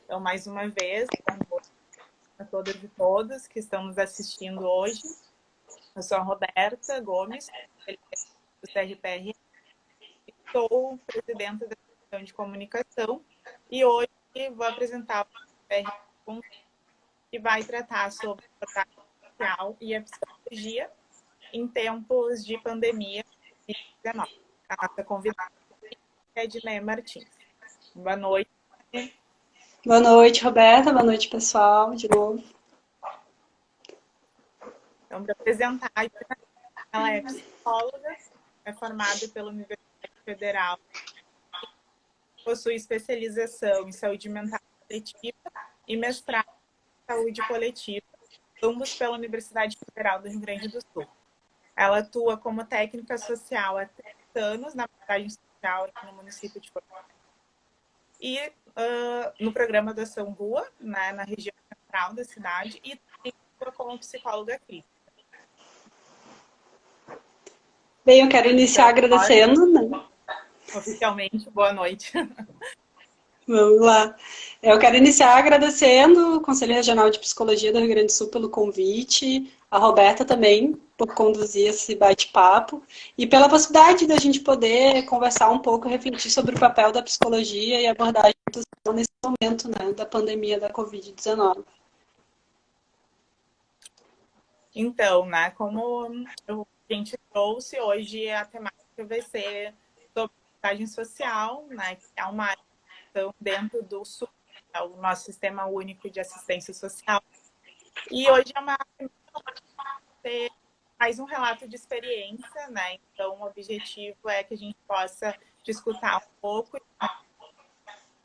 Então, mais uma vez, a todas e todos que estão nos assistindo hoje. Eu sou a Roberta Gomes, do CRPR, sou presidenta da Comissão de Comunicação e hoje vou apresentar o CRPR, que vai tratar sobre a abordagem social e a psicologia em tempos de pandemia de Covid-19. A nossa convidada é Edneia Martins. Boa noite. Boa noite, Roberta. Boa noite, pessoal, de novo. Então, para apresentar, ela é psicóloga, é formada pela Universidade Federal, possui especialização em saúde mental coletiva e mestrado em saúde coletiva, ambos pela Universidade Federal do Rio Grande do Sul. Ela atua como técnica social há 30 anos na abordagem social aqui no município de Porto Alegre. E no programa da Ação Rua, né, na região central da cidade, e também como psicóloga clínica. Bem, eu quero iniciar agradecendo, né? Oficialmente, boa noite. Vamos lá. Eu quero iniciar agradecendo o Conselho Regional de Psicologia do Rio Grande do Sul pelo convite, a Roberta também por conduzir esse bate-papo e pela possibilidade da gente poder conversar um pouco, refletir sobre o papel da psicologia e abordagem social nesse momento, né, da pandemia da Covid-19. Então, né, como a gente trouxe hoje, a temática vai ser sobre abordagem social, né, que é uma ação dentro do SUS, é o nosso Sistema Único de Assistência Social. E hoje é mais um relato de experiência, né? Então, o objetivo é que a gente possa te escutar um pouco,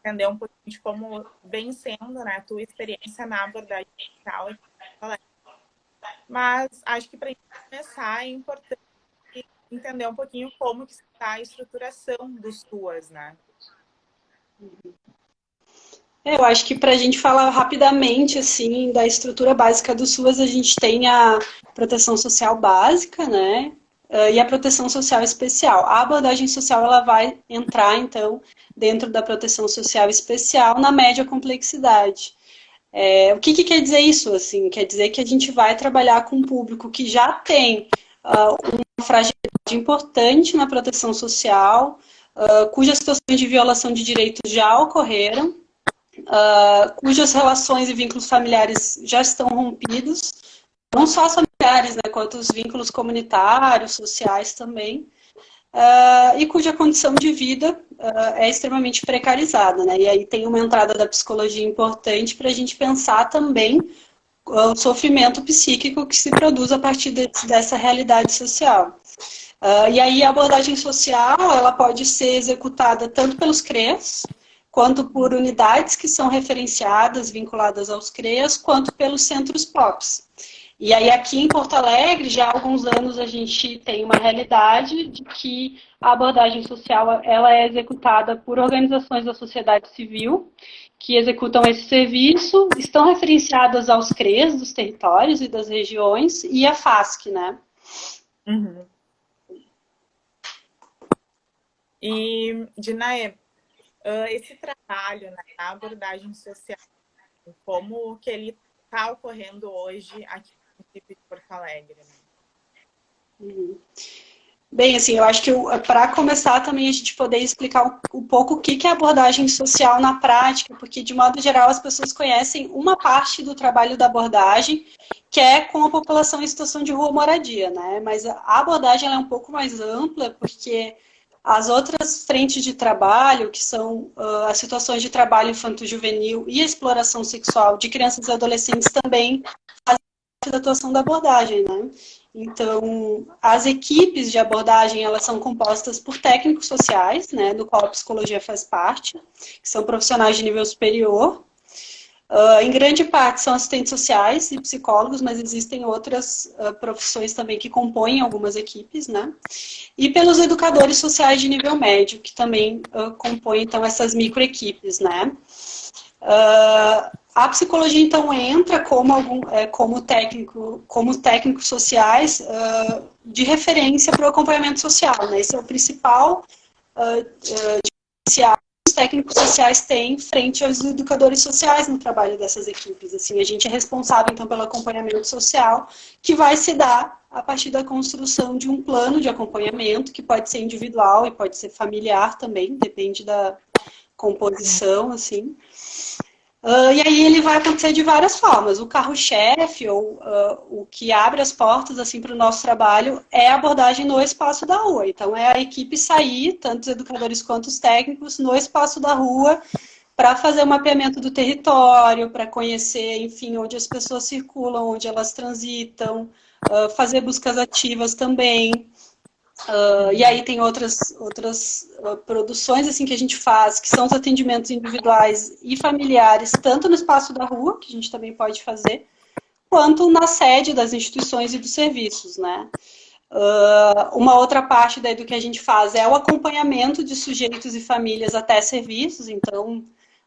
entender um pouquinho de como vem sendo, né, a tua experiência na abordagem social. Mas acho que para começar é importante entender um pouquinho como que está a estruturação dos SUAS, né? Eu acho que para a gente falar rapidamente assim da estrutura básica do SUAS, a gente tem a proteção social básica, né? E a proteção social especial. A abordagem social ela vai entrar, então, dentro da proteção social especial na média complexidade. O que quer dizer isso? Assim, quer dizer que a gente vai trabalhar com um público que já tem uma fragilidade importante na proteção social, cujas situações de violação de direitos já ocorreram, cujas relações e vínculos familiares já estão rompidos, não só os familiares, né, quanto os vínculos comunitários, sociais também, e cuja condição de vida é extremamente precarizada, né? E aí tem uma entrada da psicologia importante para a gente pensar também o sofrimento psíquico que se produz a partir dessa realidade social. E aí a abordagem social ela pode ser executada tanto pelos CREAs, quanto por unidades que são referenciadas, vinculadas aos CREAs, quanto pelos centros POPs. E aí aqui em Porto Alegre, já há alguns anos a gente tem uma realidade de que a abordagem social ela é executada por organizações da sociedade civil que executam esse serviço, estão referenciadas aos CREAs dos territórios e das regiões e a FASC, né? Uhum. E, Dinaê, esse trabalho, né, na abordagem social, como que ele está ocorrendo hoje aqui no município de Porto Alegre? Uhum. Bem, assim, eu acho que para começar também a gente poder explicar um pouco o que é abordagem social na prática, porque de modo geral as pessoas conhecem uma parte do trabalho da abordagem, que é com a população em situação de rua moradia, né? Mas a abordagem ela é um pouco mais ampla, porque as outras frentes de trabalho, que são as situações de trabalho infanto-juvenil e a exploração sexual de crianças e adolescentes também fazem parte da atuação da abordagem, né? Então, as equipes de abordagem, elas são compostas por técnicos sociais, né, do qual a psicologia faz parte, que são profissionais de nível superior. Em grande parte são assistentes sociais e psicólogos, mas existem outras profissões também que compõem algumas equipes, né? E pelos educadores sociais de nível médio, que também compõem, então, essas microequipes, né? A psicologia, então, entra como técnicos sociais de referência para o acompanhamento social, né? Esse é o principal diferencial técnicos sociais têm frente aos educadores sociais no trabalho dessas equipes. Assim, a gente é responsável, então, pelo acompanhamento social, que vai se dar a partir da construção de um plano de acompanhamento, que pode ser individual e pode ser familiar também, depende da composição, assim. E aí ele vai acontecer de várias formas. O carro-chefe, ou o que abre as portas assim, para o nosso trabalho, é a abordagem no espaço da rua. Então, é a equipe sair, tanto os educadores quanto os técnicos, no espaço da rua, para fazer o mapeamento do território, para conhecer, enfim, onde as pessoas circulam, onde elas transitam, fazer buscas ativas também. E aí tem outras produções assim que a gente faz, que são os atendimentos individuais e familiares, tanto no espaço da rua, que a gente também pode fazer, quanto na sede das instituições e dos serviços, né? Uma outra parte daí do que a gente faz é o acompanhamento de sujeitos e famílias até serviços, então,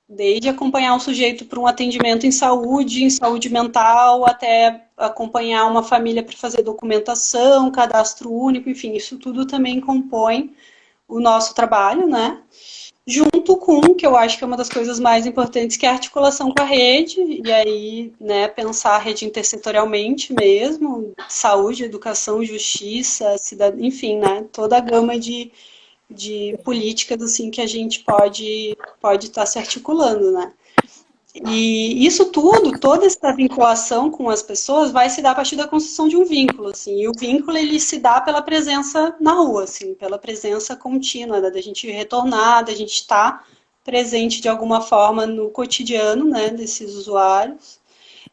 desde acompanhar um sujeito para um atendimento em saúde mental, até acompanhar uma família para fazer documentação, cadastro único, enfim, isso tudo também compõe o nosso trabalho, né? Junto com, que eu acho que é uma das coisas mais importantes, que é a articulação com a rede, e aí, né, pensar a rede intersetorialmente mesmo, saúde, educação, justiça, enfim, né, toda a gama de políticas assim que a gente pode estar se articulando, né? E isso tudo, toda essa vinculação com as pessoas vai se dar a partir da construção de um vínculo, assim. E o vínculo ele se dá pela presença na rua, assim, pela presença contínua, da gente retornar, da gente estar presente de alguma forma no cotidiano, né, desses usuários.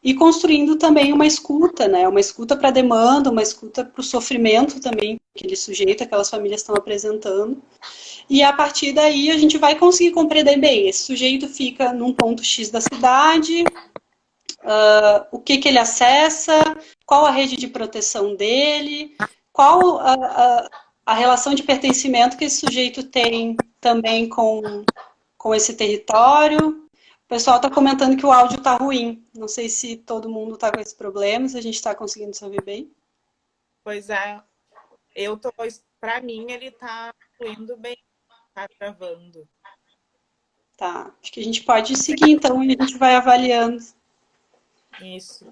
E construindo também uma escuta, né? Uma escuta para a demanda, uma escuta para o sofrimento também que aquele sujeito, aquelas famílias estão apresentando. E a partir daí a gente vai conseguir compreender bem, esse sujeito fica num ponto X da cidade, o que ele acessa, qual a rede de proteção dele, qual a relação de pertencimento que esse sujeito tem também com esse território. O pessoal está comentando que o áudio está ruim. Não sei se todo mundo está com esses problemas, a gente está conseguindo se ouvir bem. Pois é, para mim ele está fluindo bem, está gravando. Tá, acho que a gente pode seguir então e a gente vai avaliando. Isso.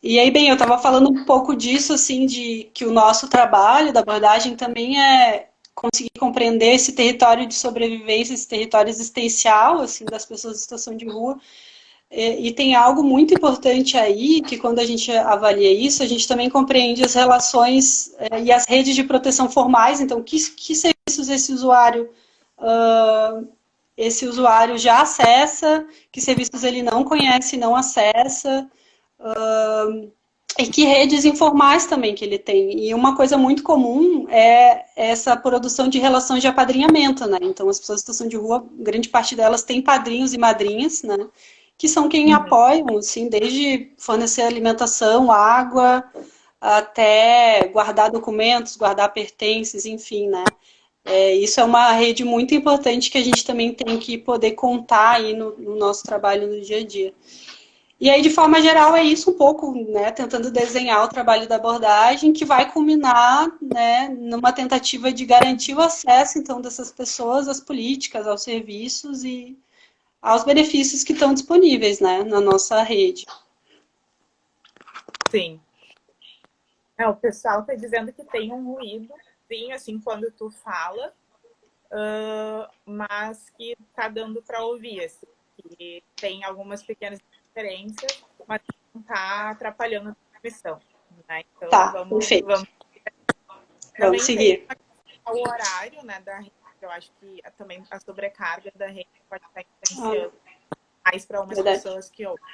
E aí, bem, eu estava falando um pouco disso, assim, de que o nosso trabalho da abordagem também é conseguir compreender esse território de sobrevivência, esse território existencial, assim, das pessoas em situação de rua. E tem algo muito importante aí, que quando a gente avalia isso, a gente também compreende as relações e as redes de proteção formais. Então, que serviços esse usuário já acessa, que serviços ele não conhece, não acessa, e que redes informais também que ele tem. E uma coisa muito comum é essa produção de relações de apadrinhamento, né? Então, as pessoas em situação de rua, grande parte delas tem padrinhos e madrinhas, né? Que são quem apoiam, assim, desde fornecer alimentação, água, até guardar documentos, guardar pertences, enfim, né? Isso é uma rede muito importante que a gente também tem que poder contar aí no nosso trabalho no dia a dia. E aí, de forma geral, é isso um pouco, né, tentando desenhar o trabalho da abordagem, que vai culminar, né, numa tentativa de garantir o acesso, então, dessas pessoas às políticas, aos serviços e aos benefícios que estão disponíveis, né, na nossa rede. Sim. O pessoal está dizendo que tem um ruído, sim, assim, quando tu fala, mas que está dando para ouvir, assim, que tem algumas pequenas diferenças, mas não está atrapalhando a transmissão, né? Então, tá, perfeito. Vamos seguir. O horário, né, da rede, eu acho que também a sobrecarga da rede pode estar influenciando mais para umas pessoas que outras.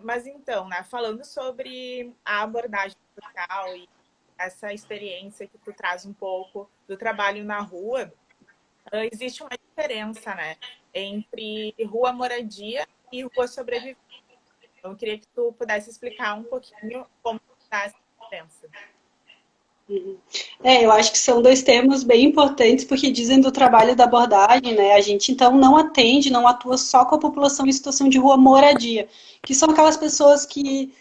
Mas então, né, falando sobre a abordagem social e essa experiência que tu traz um pouco do trabalho na rua, existe uma diferença, né, entre rua moradia e rua sobrevivência. Então, eu queria que tu pudesse explicar um pouquinho como está essa diferença. Eu acho que são dois termos bem importantes, porque dizem do trabalho da abordagem, né? A gente, então, não atende, não atua só com a população em situação de rua moradia, que são aquelas pessoas que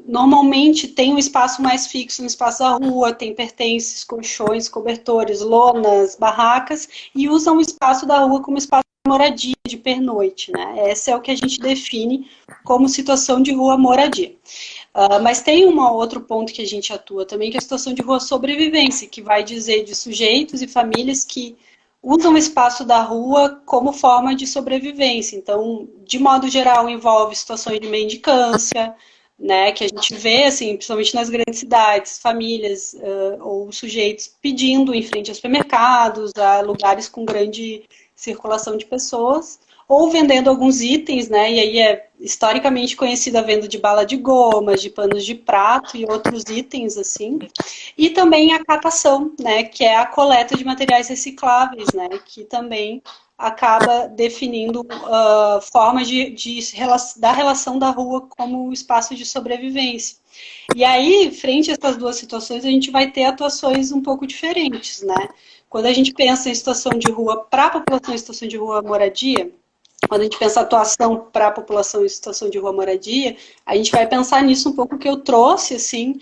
Normalmente tem um espaço mais fixo no espaço da rua, tem pertences, colchões, cobertores, lonas, barracas, e usam o espaço da rua como espaço de moradia, de pernoite, né? Esse é o que a gente define como situação de rua moradia. Mas tem um outro ponto que a gente atua também, que é a situação de rua sobrevivência, que vai dizer de sujeitos e famílias que usam o espaço da rua como forma de sobrevivência. Então, de modo geral, envolve situações de mendicância, né, que a gente vê, assim, principalmente nas grandes cidades, famílias ou sujeitos pedindo em frente a supermercados, a lugares com grande circulação de pessoas, ou vendendo alguns itens, né, e aí é historicamente conhecida a venda de bala de gomas, de panos de prato e outros itens, assim. E também a catação, né, que é a coleta de materiais recicláveis, né, que também acaba definindo formas da relação da rua como espaço de sobrevivência. E aí, frente a essas duas situações, a gente vai ter atuações um pouco diferentes, né? Quando a gente pensa em situação de rua para a população em situação de rua moradia, quando a gente pensa atuação para a população em situação de rua moradia, a gente vai pensar nisso um pouco que eu trouxe, assim,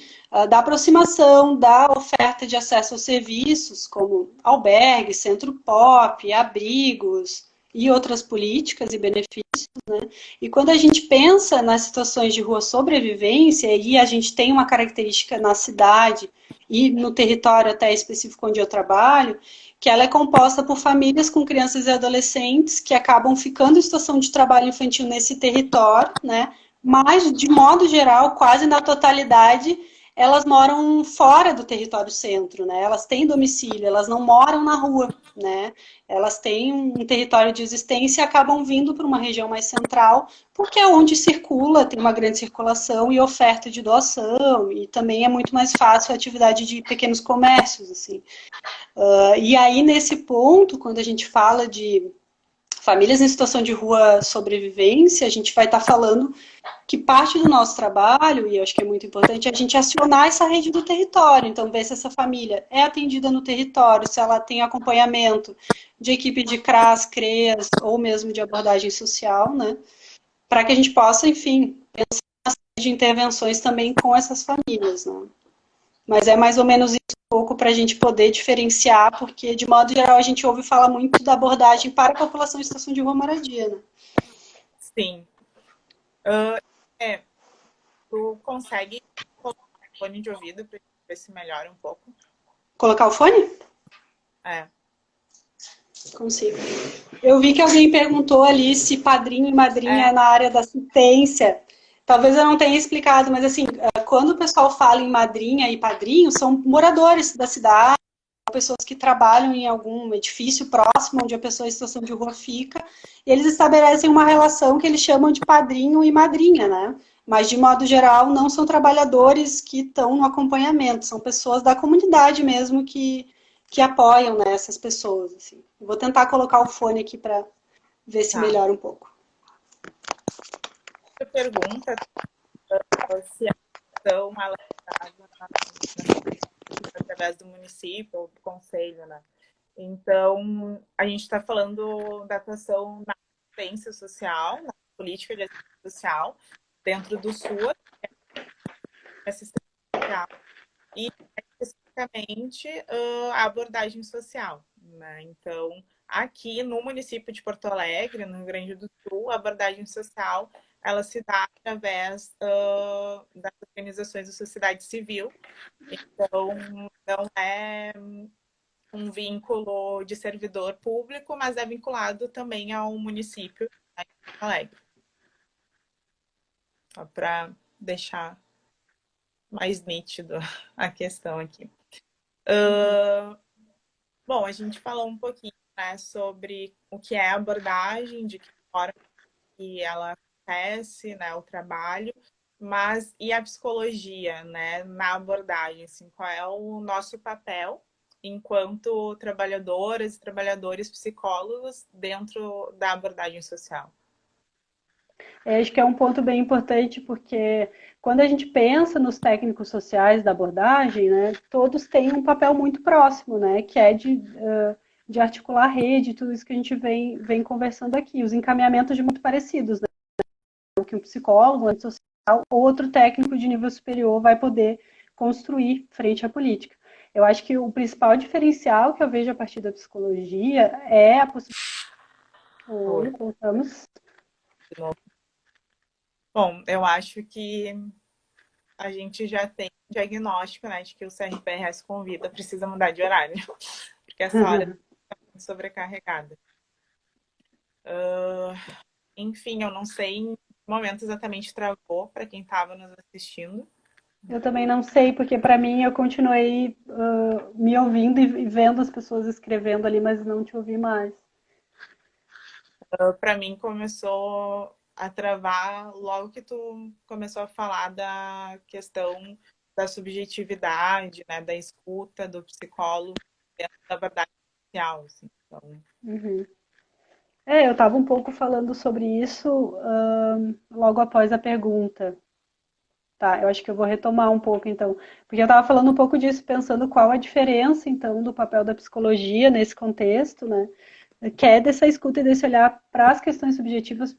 da aproximação da oferta de acesso aos serviços, como albergue, centro pop, abrigos e outras políticas e benefícios, né? E quando a gente pensa nas situações de rua sobrevivência, e a gente tem uma característica na cidade e no território até específico onde eu trabalho, que ela é composta por famílias com crianças e adolescentes que acabam ficando em situação de trabalho infantil nesse território, né? Mas, de modo geral, quase na totalidade, elas moram fora do território centro, né? Elas têm domicílio, elas não moram na rua, né? Elas têm um território de existência e acabam vindo para uma região mais central, porque é onde circula, tem uma grande circulação e oferta de doação, e também é muito mais fácil a atividade de pequenos comércios, assim. E aí, nesse ponto, quando a gente fala de famílias em situação de rua sobrevivência, a gente vai estar falando que parte do nosso trabalho, e eu acho que é muito importante, é a gente acionar essa rede do território. Então, ver se essa família é atendida no território, se ela tem acompanhamento de equipe de CRAS, CREAS, ou mesmo de abordagem social, né? Para que a gente possa, enfim, pensar de intervenções também com essas famílias, né? Mas é mais ou menos isso um pouco para a gente poder diferenciar, porque, de modo geral, a gente ouve falar muito da abordagem para a população em situação de rua moradia, né? Sim. Tu consegue colocar o fone de ouvido para ver se melhora um pouco? Colocar o fone? É. Consigo. Eu vi que alguém perguntou ali se padrinho e madrinha é na área da assistência. Talvez eu não tenha explicado, mas assim, quando o pessoal fala em madrinha e padrinho, são moradores da cidade, pessoas que trabalham em algum edifício próximo onde a pessoa em situação de rua fica, e eles estabelecem uma relação que eles chamam de padrinho e madrinha, né? Mas, de modo geral, não são trabalhadores que estão no acompanhamento, são pessoas da comunidade mesmo que apoiam, né, essas pessoas. Assim. Eu vou tentar colocar o fone aqui para ver se melhora um pouco. Outra pergunta, se a ação ela é através do município ou do conselho, né? Então, a gente está falando da atuação na assistência social, na política de assistência social, dentro do SUAS, que é assistência social, e especificamente a abordagem social, né? Então, aqui no município de Porto Alegre, no Rio Grande do Sul, a abordagem social ela se dá através das organizações da sociedade civil. Então, não é um vínculo de servidor público, mas é vinculado também ao município de Porto Alegre. Só para deixar mais nítido a questão aqui. Bom, a gente falou um pouquinho, né, sobre o que é a abordagem, de que forma que ela acontece, né, o trabalho, mas e a psicologia, né, na abordagem, assim, qual é o nosso papel enquanto trabalhadoras e trabalhadores psicólogos dentro da abordagem social? Acho que é um ponto bem importante, porque quando a gente pensa nos técnicos sociais da abordagem, né, todos têm um papel muito próximo, né, que é de articular a rede, tudo isso que a gente vem conversando aqui, os encaminhamentos de muito parecidos, né, que um psicólogo, ou outro técnico de nível superior vai poder construir frente à política. Eu acho que o principal diferencial que eu vejo a partir da psicologia é a possibilidade. Oi, Oi, voltamos. de novo. Bom, eu acho que a gente já tem um diagnóstico, né, de que o CRPRS Convida precisa mudar de horário, porque essa hora está muito sobrecarregada. Enfim, eu não sei em que momento exatamente travou para quem estava nos assistindo. Eu também não sei, porque para mim eu continuei me ouvindo e vendo as pessoas escrevendo ali, mas não te ouvi mais. Para mim começou a travar logo que tu começou a falar da questão da subjetividade, né, da escuta do psicólogo dentro da verdade social, assim. Então, Uhum. Eu estava um pouco falando sobre isso logo após a pergunta. Tá, eu acho que eu vou retomar um pouco então, porque eu estava falando um pouco disso, pensando qual a diferença então do papel da psicologia nesse contexto, né? Que é dessa escuta e desse olhar para as questões subjetivas,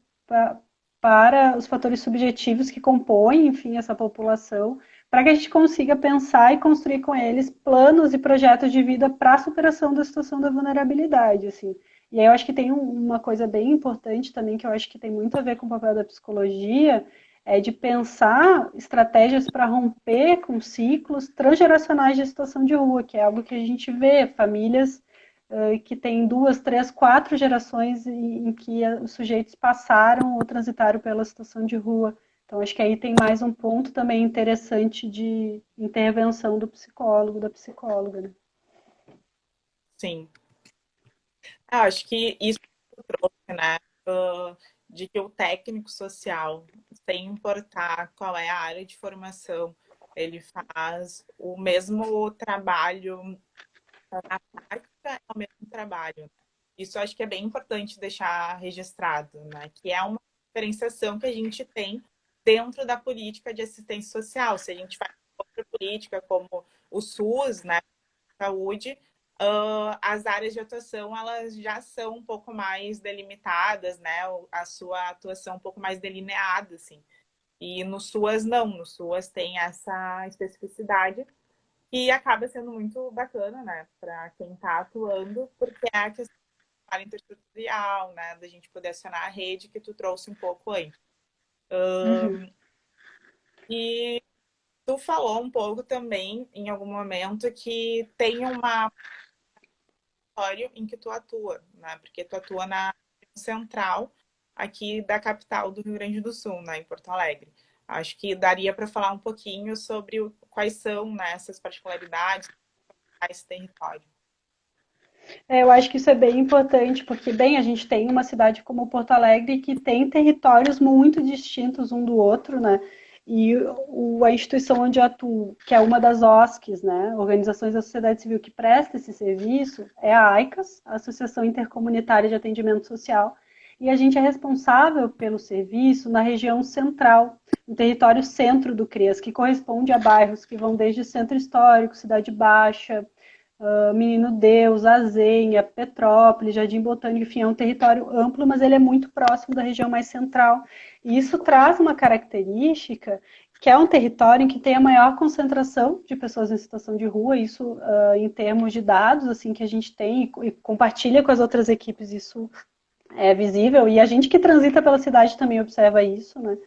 para os fatores subjetivos que compõem, enfim, essa população, para que a gente consiga pensar e construir com eles planos e projetos de vida para a superação da situação da vulnerabilidade, assim. E aí eu acho que tem uma coisa bem importante também, que eu acho que tem muito a ver com o papel da psicologia, é de pensar estratégias para romper com ciclos transgeracionais de situação de rua, que é algo que a gente vê, famílias que tem 2, 3, 4 gerações em que os sujeitos passaram ou transitaram pela situação de rua. Então, acho que aí tem mais um ponto também interessante de intervenção do psicólogo, da psicóloga, né? sim. Eu acho que isso que tu trouxe, né, de que o técnico social, sem importar qual é a área de formação, ele faz o mesmo trabalho na prática, é o mesmo trabalho. Isso eu acho que é bem importante deixar registrado, né? Que é uma diferenciação que a gente tem dentro da política de assistência social. Se a gente faz outra política como o SUS, né, saúde, as áreas de atuação elas já são um pouco mais delimitadas, né? A sua atuação um pouco mais delineada, assim. E no SUAS não, no SUAS tem essa especificidade e acaba sendo muito bacana, né, para quem está atuando, porque é a questão do intertutorial, né, da gente poder acionar a rede que tu trouxe um pouco antes. Uhum. E tu falou um pouco também, em algum momento, que tem uma território em que tu atua, né, porque tu atua na central aqui da capital do Rio Grande do Sul, né, em Porto Alegre. Acho que daria para falar um pouquinho sobre quais são, né, essas particularidades desse território. Eu acho que isso é bem importante, porque, bem, a gente tem uma cidade como Porto Alegre que tem territórios muito distintos um do outro, né? E a instituição onde eu atuo, que é uma das OSCs, né, Organizações da Sociedade Civil que presta esse serviço, é a AICAS, a Associação Intercomunitária de Atendimento Social, e a gente é responsável pelo serviço na região central, no território centro do CREAS, que corresponde a bairros que vão desde Centro Histórico, Cidade Baixa, Menino Deus, Azenha, Petrópolis, Jardim Botânico, enfim, é um território amplo, mas ele é muito próximo da região mais central. E isso traz uma característica que é um território em que tem a maior concentração de pessoas em situação de rua, isso em termos de dados assim que a gente tem e compartilha com as outras equipes, isso é visível, e a gente que transita pela cidade também observa isso, né?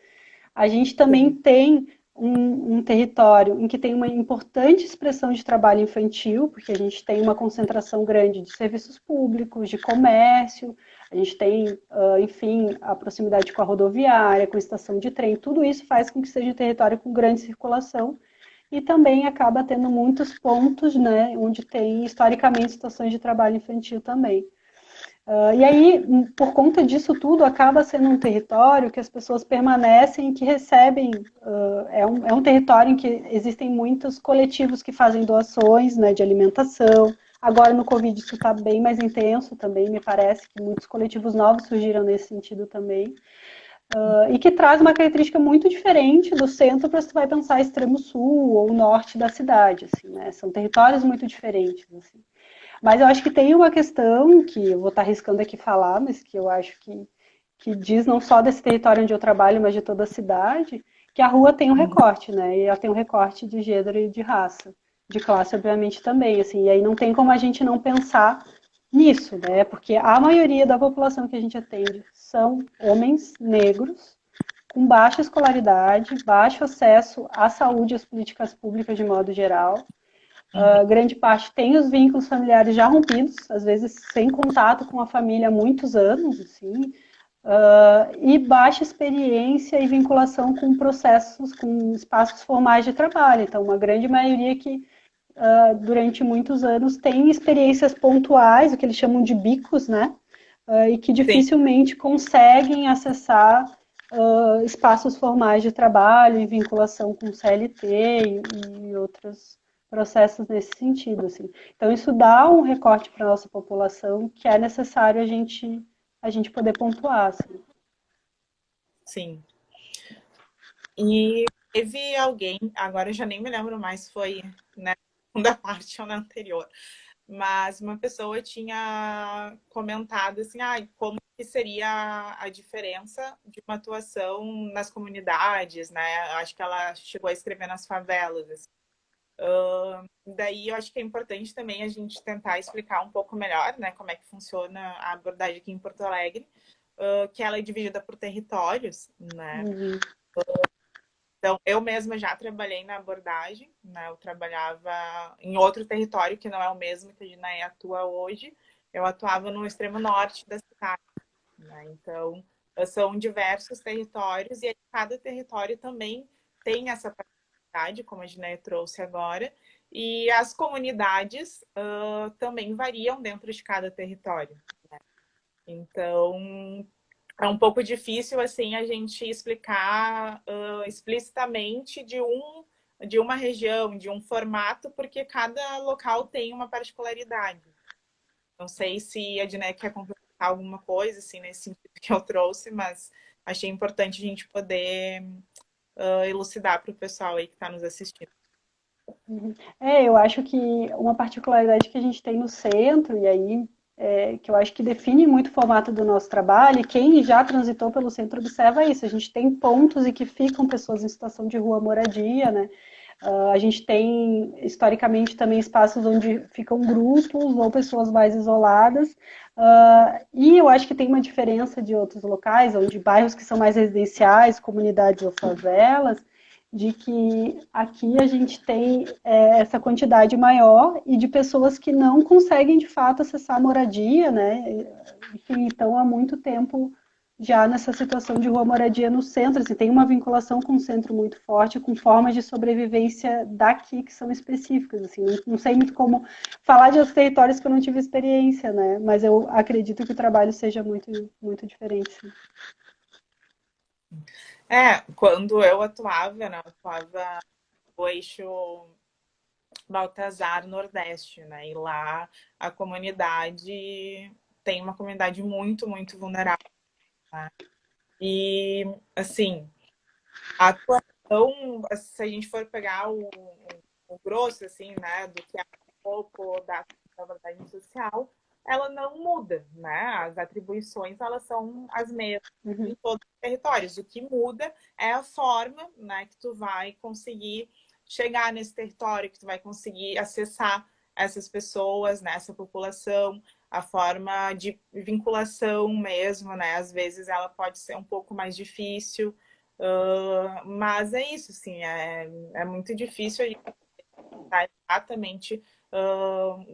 A gente também Sim. tem um território em que tem uma importante expressão de trabalho infantil, porque a gente tem uma concentração grande de serviços públicos, de comércio, a gente tem, enfim, a proximidade com a rodoviária, com a estação de trem, tudo isso faz com que seja um território com grande circulação e também acaba tendo muitos pontos, né, onde tem historicamente situações de trabalho infantil também. E aí, por conta disso tudo, acaba sendo um território que as pessoas permanecem, que recebem, é um território em que existem muitos coletivos que fazem doações, né, de alimentação. Agora no Covid isso está bem mais intenso também, me parece que muitos coletivos novos surgiram nesse sentido também. E que traz uma característica muito diferente do centro para se vai pensar extremo sul ou norte da cidade, assim, né? São territórios muito diferentes, assim. Mas eu acho que tem uma questão que eu vou estar arriscando aqui falar, mas que eu acho que diz não só desse território onde eu trabalho, mas de toda a cidade, que Porque a rua tem um recorte, né? E ela tem um recorte de gênero e de raça. De classe, obviamente, também, assim. E aí não tem como a gente não pensar nisso, né? Porque a maioria da população que a gente atende são homens negros, com baixa escolaridade, baixo acesso à saúde e às políticas públicas de modo geral. Grande parte tem os vínculos familiares já rompidos, às vezes sem contato com a família há muitos anos, assim, e baixa experiência e vinculação com processos, com espaços formais de trabalho. Então, uma grande maioria que durante muitos anos tem experiências pontuais, o que eles chamam de bicos, né? E que Sim. dificilmente conseguem acessar espaços formais de trabalho em vinculação com CLT e outros processos nesse sentido, assim. Então isso dá um recorte para a nossa população que é necessário a gente poder pontuar, assim. Sim. E teve alguém, agora eu já nem me lembro mais se foi na segunda parte ou na anterior, mas uma pessoa tinha comentado assim, como que seria a diferença de uma atuação nas comunidades, né? Acho que ela chegou a escrever nas favelas. Assim. Daí eu acho que é importante também a gente tentar explicar um pouco melhor, né, como é que funciona a abordagem aqui em Porto Alegre, que ela é dividida por territórios, né? Uhum. Então, eu mesma já trabalhei na abordagem, né? Eu trabalhava em outro território que não é o mesmo que a Ginaé atua hoje. Eu atuava no extremo norte da cidade, né? Então, são diversos territórios e cada território também tem essa particularidade, como a Ginaé trouxe agora, e as comunidades também variam dentro de cada território. Né? Então, é um pouco difícil assim a gente explicar explicitamente de uma região, de um formato, porque cada local tem uma particularidade. Não sei se a Diné quer complementar alguma coisa assim nesse sentido que eu trouxe, mas achei importante a gente poder elucidar para o pessoal aí que está nos assistindo. Eu acho que uma particularidade que a gente tem no centro, e aí que eu acho que define muito o formato do nosso trabalho, e quem já transitou pelo centro observa isso. A gente tem pontos em que ficam pessoas em situação de rua moradia, né? A gente tem, historicamente, também espaços onde ficam grupos ou pessoas mais isoladas. E eu acho que tem uma diferença de outros locais, onde bairros que são mais residenciais, comunidades ou favelas, de que aqui a gente tem essa quantidade maior e de pessoas que não conseguem, de fato, acessar a moradia, né? Enfim, estão há muito tempo já nessa situação de rua moradia no centro, assim, tem uma vinculação com o centro muito forte, com formas de sobrevivência daqui que são específicas, assim, não sei muito como falar de outros territórios que eu não tive experiência, né, mas eu acredito que o trabalho seja muito, muito diferente. Sim. Quando eu atuava, né, eu atuava no eixo Baltazar Nordeste, né, e lá a comunidade tem uma comunidade muito, muito vulnerável, né? E, assim, a atuação, se a gente for pegar o grosso, assim, né, do que é um pouco da abordagem social, ela não muda, né? As atribuições, elas são as mesmas em todos os territórios. O que muda é a forma, né, que tu vai conseguir chegar nesse território, que tu vai conseguir acessar essas pessoas, né, essa população, a forma de vinculação mesmo, né? Às vezes ela pode ser um pouco mais difícil, mas é isso, sim, é muito difícil a gente estar exatamente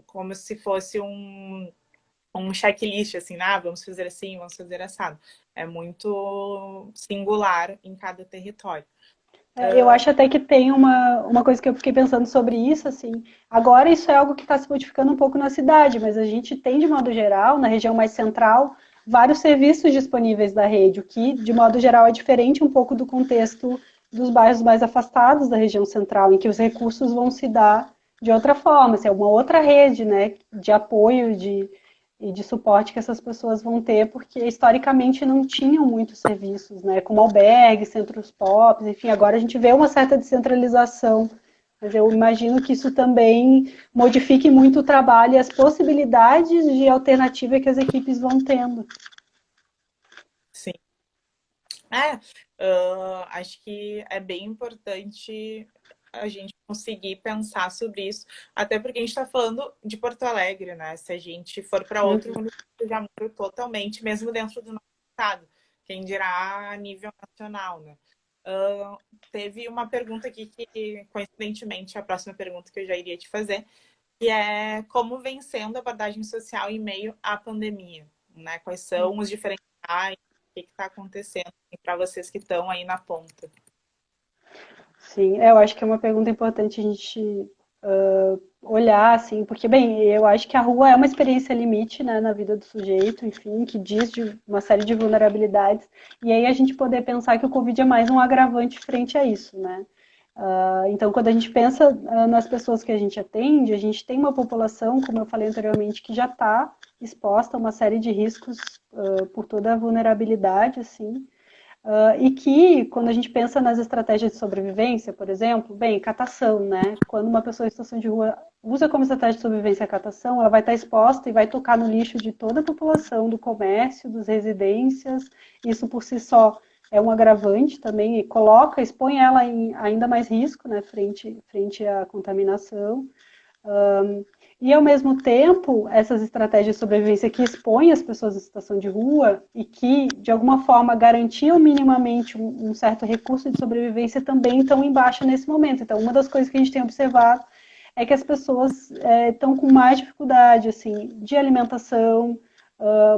como se fosse um checklist, assim, vamos fazer assim, vamos fazer assado. É muito singular em cada território. Eu acho até que tem uma coisa que eu fiquei pensando sobre isso, assim, agora isso é algo que está se modificando um pouco na cidade, mas a gente tem, de modo geral, na região mais central, vários serviços disponíveis da rede, o que, de modo geral, é diferente um pouco do contexto dos bairros mais afastados da região central, em que os recursos vão se dar de outra forma, assim, é uma outra rede, né, de apoio, e de suporte que essas pessoas vão ter, porque historicamente não tinham muitos serviços, né, como albergues, centros pop, enfim, agora a gente vê uma certa descentralização, mas eu imagino que isso também modifique muito o trabalho e as possibilidades de alternativa que as equipes vão tendo. Sim. Acho que é bem importante a gente conseguir pensar sobre isso, até porque a gente está falando de Porto Alegre, né? Se a gente for para outro município, já muda totalmente, mesmo dentro do nosso estado, quem dirá a nível nacional, né? Teve uma pergunta aqui que, coincidentemente, é a próxima pergunta que eu já iria te fazer, que é como vem sendo a abordagem social em meio à pandemia, né? Quais são os diferenciais, o que está acontecendo para vocês que estão aí na ponta? Sim, eu acho que é uma pergunta importante a gente olhar, assim, porque, bem, eu acho que a rua é uma experiência limite, né, na vida do sujeito, enfim, que diz de uma série de vulnerabilidades, e aí a gente poder pensar que o Covid é mais um agravante frente a isso, né? Então, quando a gente pensa nas pessoas que a gente atende, a gente tem uma população, como eu falei anteriormente, que já está exposta a uma série de riscos por toda a vulnerabilidade, assim, e que, quando a gente pensa nas estratégias de sobrevivência, por exemplo, bem, catação, né? Quando uma pessoa em situação de rua usa como estratégia de sobrevivência a catação, ela vai estar exposta e vai tocar no lixo de toda a população, do comércio, das residências. Isso por si só é um agravante também e coloca, expõe ela em ainda mais risco, né, frente à contaminação. E, ao mesmo tempo, essas estratégias de sobrevivência que expõem as pessoas em situação de rua e que, de alguma forma, garantiam minimamente um certo recurso de sobrevivência também estão em baixa nesse momento. Então, uma das coisas que a gente tem observado é que as pessoas estão com mais dificuldade assim, de alimentação,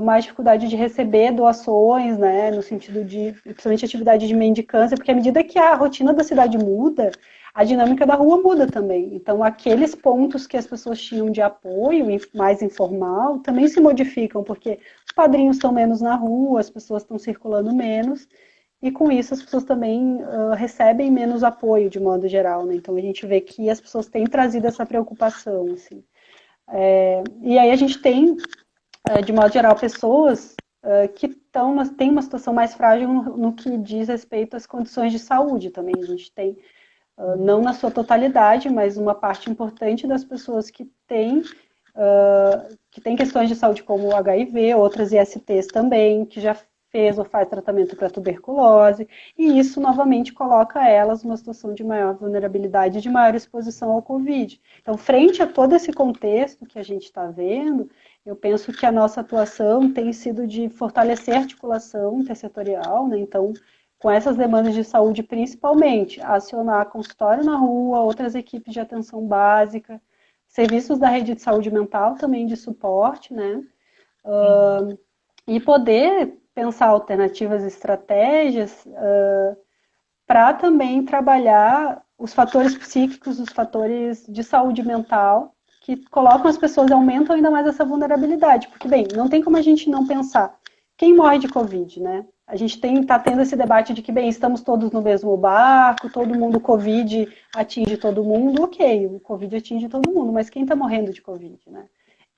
mais dificuldade de receber doações, né, no sentido de, principalmente atividade de mendicância, porque à medida que a rotina da cidade muda, a dinâmica da rua muda também. Então, aqueles pontos que as pessoas tinham de apoio, mais informal, também se modificam, porque os padrinhos estão menos na rua, as pessoas estão circulando menos, e com isso as pessoas também recebem menos apoio, de modo geral, né? Então, a gente vê que as pessoas têm trazido essa preocupação, assim. E aí a gente tem, de modo geral, pessoas que têm uma situação mais frágil no que diz respeito às condições de saúde também. A gente tem não na sua totalidade, mas uma parte importante das pessoas que têm questões de saúde como o HIV, outras ISTs também, que já fez ou faz tratamento para tuberculose, e isso novamente coloca elas numa situação de maior vulnerabilidade, de maior exposição ao Covid. Então, frente a todo esse contexto que a gente está vendo, eu penso que a nossa atuação tem sido de fortalecer a articulação intersetorial, né? Então, com essas demandas de saúde principalmente, acionar consultório na rua, outras equipes de atenção básica, serviços da rede de saúde mental também de suporte, né? E poder pensar alternativas e estratégias para também trabalhar os fatores psíquicos, os fatores de saúde mental, que colocam as pessoas, aumentam ainda mais essa vulnerabilidade. Porque, bem, não tem como a gente não pensar quem morre de Covid, né? A gente está tendo esse debate de que, bem, estamos todos no mesmo barco, todo mundo, Covid atinge todo mundo. Ok, o Covid atinge todo mundo, mas quem está morrendo de Covid, né?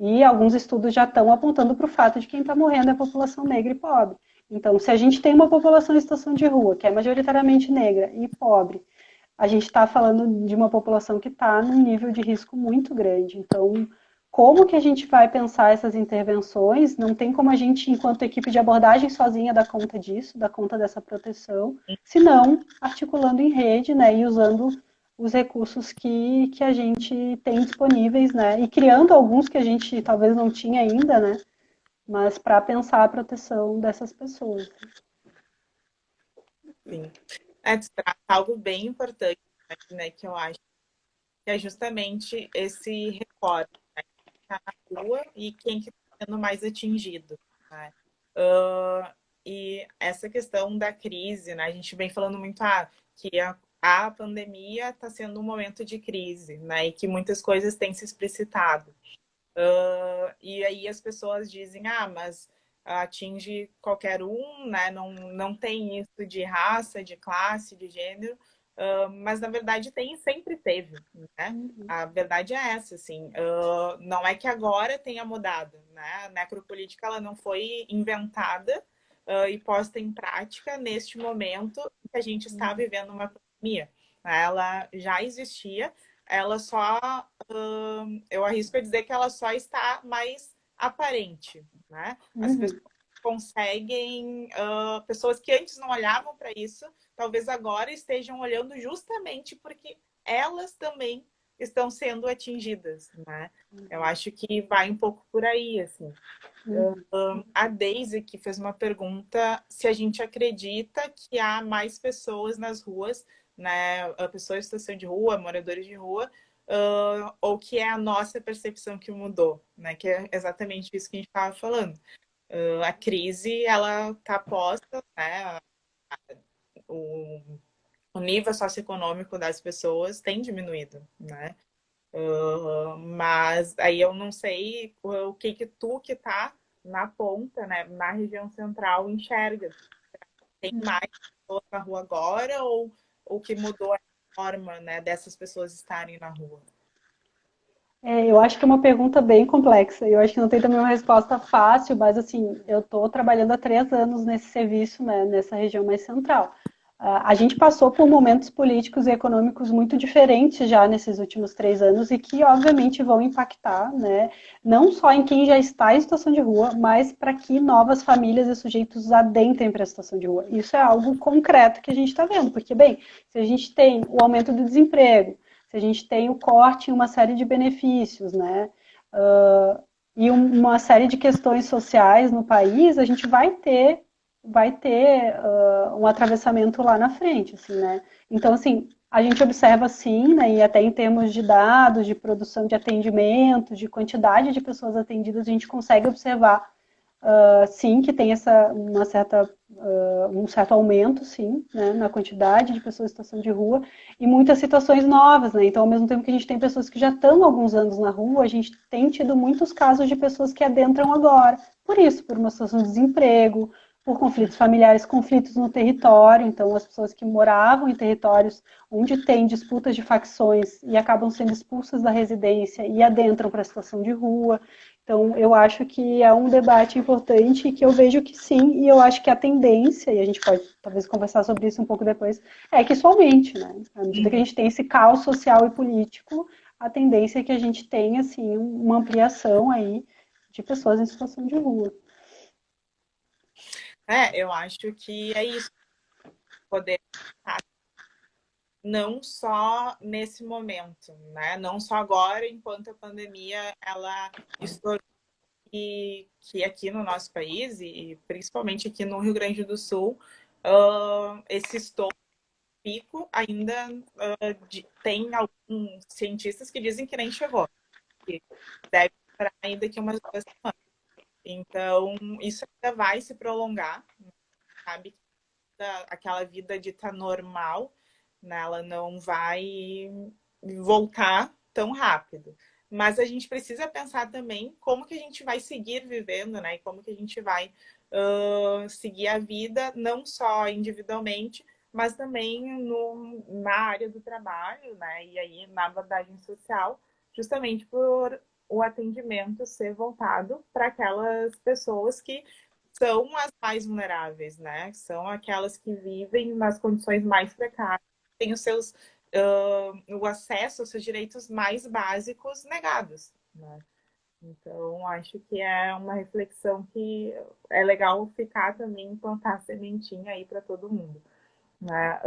E alguns estudos já estão apontando para o fato de que quem está morrendo é a população negra e pobre. Então, se a gente tem uma população em situação de rua, que é majoritariamente negra e pobre, a gente está falando de uma população que está num nível de risco muito grande. Então, como que a gente vai pensar essas intervenções? Não tem como a gente, enquanto equipe de abordagem sozinha, dar conta disso, dar conta dessa proteção, senão articulando em rede, né, e usando os recursos que a gente tem disponíveis, né, e criando alguns que a gente talvez não tinha ainda, né, mas para pensar a proteção dessas pessoas. Sim. Tu traz algo bem importante, né, que eu acho que é justamente esse recorte, né, quem está na rua e quem está sendo mais atingido, né? E essa questão da crise, né? A gente vem falando muito que a pandemia está sendo um momento de crise, né? E que muitas coisas têm se explicitado. E aí as pessoas dizem, mas atinge qualquer um, né? Não tem isso de raça, de classe, de gênero, mas na verdade tem e sempre teve, né? A verdade é essa, assim, não é que agora tenha mudado, né? A necropolítica ela não foi inventada e posta em prática neste momento que a gente está vivendo uma pandemia. Ela já existia, ela só, eu arrisco a dizer que ela só está mais aparente, né? As pessoas conseguem, pessoas que antes não olhavam para isso, talvez agora estejam olhando justamente porque elas também estão sendo atingidas, né? Eu acho que vai um pouco por aí, assim. A Daisy que fez uma pergunta se a gente acredita que há mais pessoas nas ruas, né? Pessoas em situação de rua, moradores de rua, ou que é a nossa percepção que mudou, né? Que é exatamente isso que a gente estava falando. A crise, ela está posta, né? O, o nível socioeconômico das pessoas tem diminuído, né? Mas aí eu não sei o que que tu que tá na ponta, né, na região central, enxerga. Tem mais pessoas na rua agora ou o que mudou a forma, né, dessas pessoas estarem na rua? Eu acho que é uma pergunta bem complexa. Eu acho que não tem também uma resposta fácil, mas assim, eu estou trabalhando há 3 anos nesse serviço, né, nessa região mais central. A gente passou por momentos políticos e econômicos muito diferentes já nesses últimos 3 anos e que, obviamente, vão impactar, né, não só em quem já está em situação de rua, mas para que novas famílias e sujeitos adentrem para a situação de rua. Isso é algo concreto que a gente está vendo, porque, bem, se a gente tem o aumento do desemprego, se a gente tem o corte em uma série de benefícios, né? E uma série de questões sociais no país, a gente vai ter um atravessamento lá na frente, assim, né? Então, assim, a gente observa sim, né, e até em termos de dados, de produção de atendimento, de quantidade de pessoas atendidas, a gente consegue observar sim, que tem um certo aumento, sim, né, na quantidade de pessoas em situação de rua e muitas situações novas, né? Então, ao mesmo tempo que a gente tem pessoas que já estão há alguns anos na rua, a gente tem tido muitos casos de pessoas que adentram agora. Por isso, por uma situação de desemprego, por conflitos familiares, conflitos no território. Então, as pessoas que moravam em territórios onde tem disputas de facções e acabam sendo expulsas da residência e adentram para a situação de rua. Então, eu acho que é um debate importante e que eu vejo que sim, e eu acho que a tendência, e a gente pode talvez conversar sobre isso um pouco depois, é que isso aumente, né? À medida que a gente tem esse caos social e político, a tendência é que a gente tenha, assim, uma ampliação aí de pessoas em situação de rua. Eu acho que é isso, poder não só nesse momento, né? Não só agora, enquanto a pandemia ela estourou que aqui no nosso país e principalmente aqui no Rio Grande do Sul, esse estouro pico ainda tem alguns cientistas que dizem que nem chegou, que deve esperar ainda daqui umas 2 semanas. Então, isso ainda vai se prolongar, sabe? Aquela vida dita normal, né? Ela não vai voltar tão rápido. Mas a gente precisa pensar também como que a gente vai seguir vivendo, né? E como que a gente vai seguir a vida, não só individualmente, mas também na área do trabalho, né? E aí na abordagem social, justamente por o atendimento ser voltado para aquelas pessoas que são as mais vulneráveis, né? São aquelas que vivem nas condições mais precárias, têm os seus o acesso aos seus direitos mais básicos negados, né? Então, acho que é uma reflexão que é legal ficar também, plantar a sementinha aí para todo mundo, né?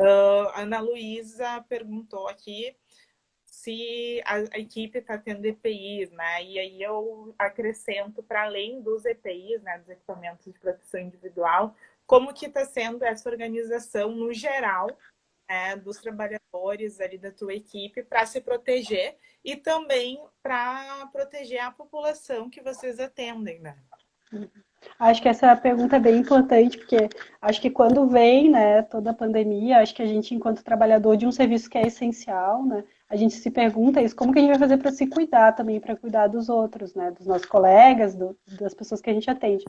Ana Luísa perguntou aqui se a equipe está tendo EPIs, né? E aí eu acrescento, para além dos EPIs, né, dos equipamentos de proteção individual, como que está sendo essa organização no geral, dos trabalhadores ali da tua equipe para se proteger e também para proteger a população que vocês atendem, né? Acho que essa pergunta é bem importante, porque acho que quando vem, né, toda a pandemia, acho que a gente, enquanto trabalhador de um serviço que é essencial, né, a gente se pergunta isso, como que a gente vai fazer para se cuidar também, para cuidar dos outros, né, dos nossos colegas, das pessoas que a gente atende.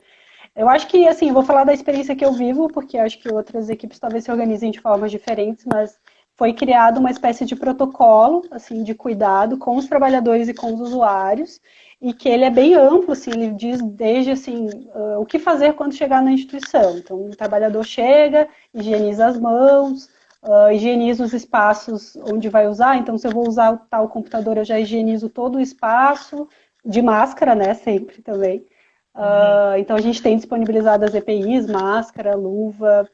Eu acho que, assim, eu vou falar da experiência que eu vivo, porque acho que outras equipes talvez se organizem de formas diferentes, mas foi criado uma espécie de protocolo, assim, de cuidado com os trabalhadores e com os usuários, e que ele é bem amplo, assim, ele diz desde, assim, o que fazer quando chegar na instituição. Então, o trabalhador chega, higieniza as mãos, higieniza os espaços onde vai usar, então, se eu vou usar o tal computador, eu já higienizo todo o espaço, de máscara, né, sempre também. Então, a gente tem disponibilizado as EPIs, máscara, luva,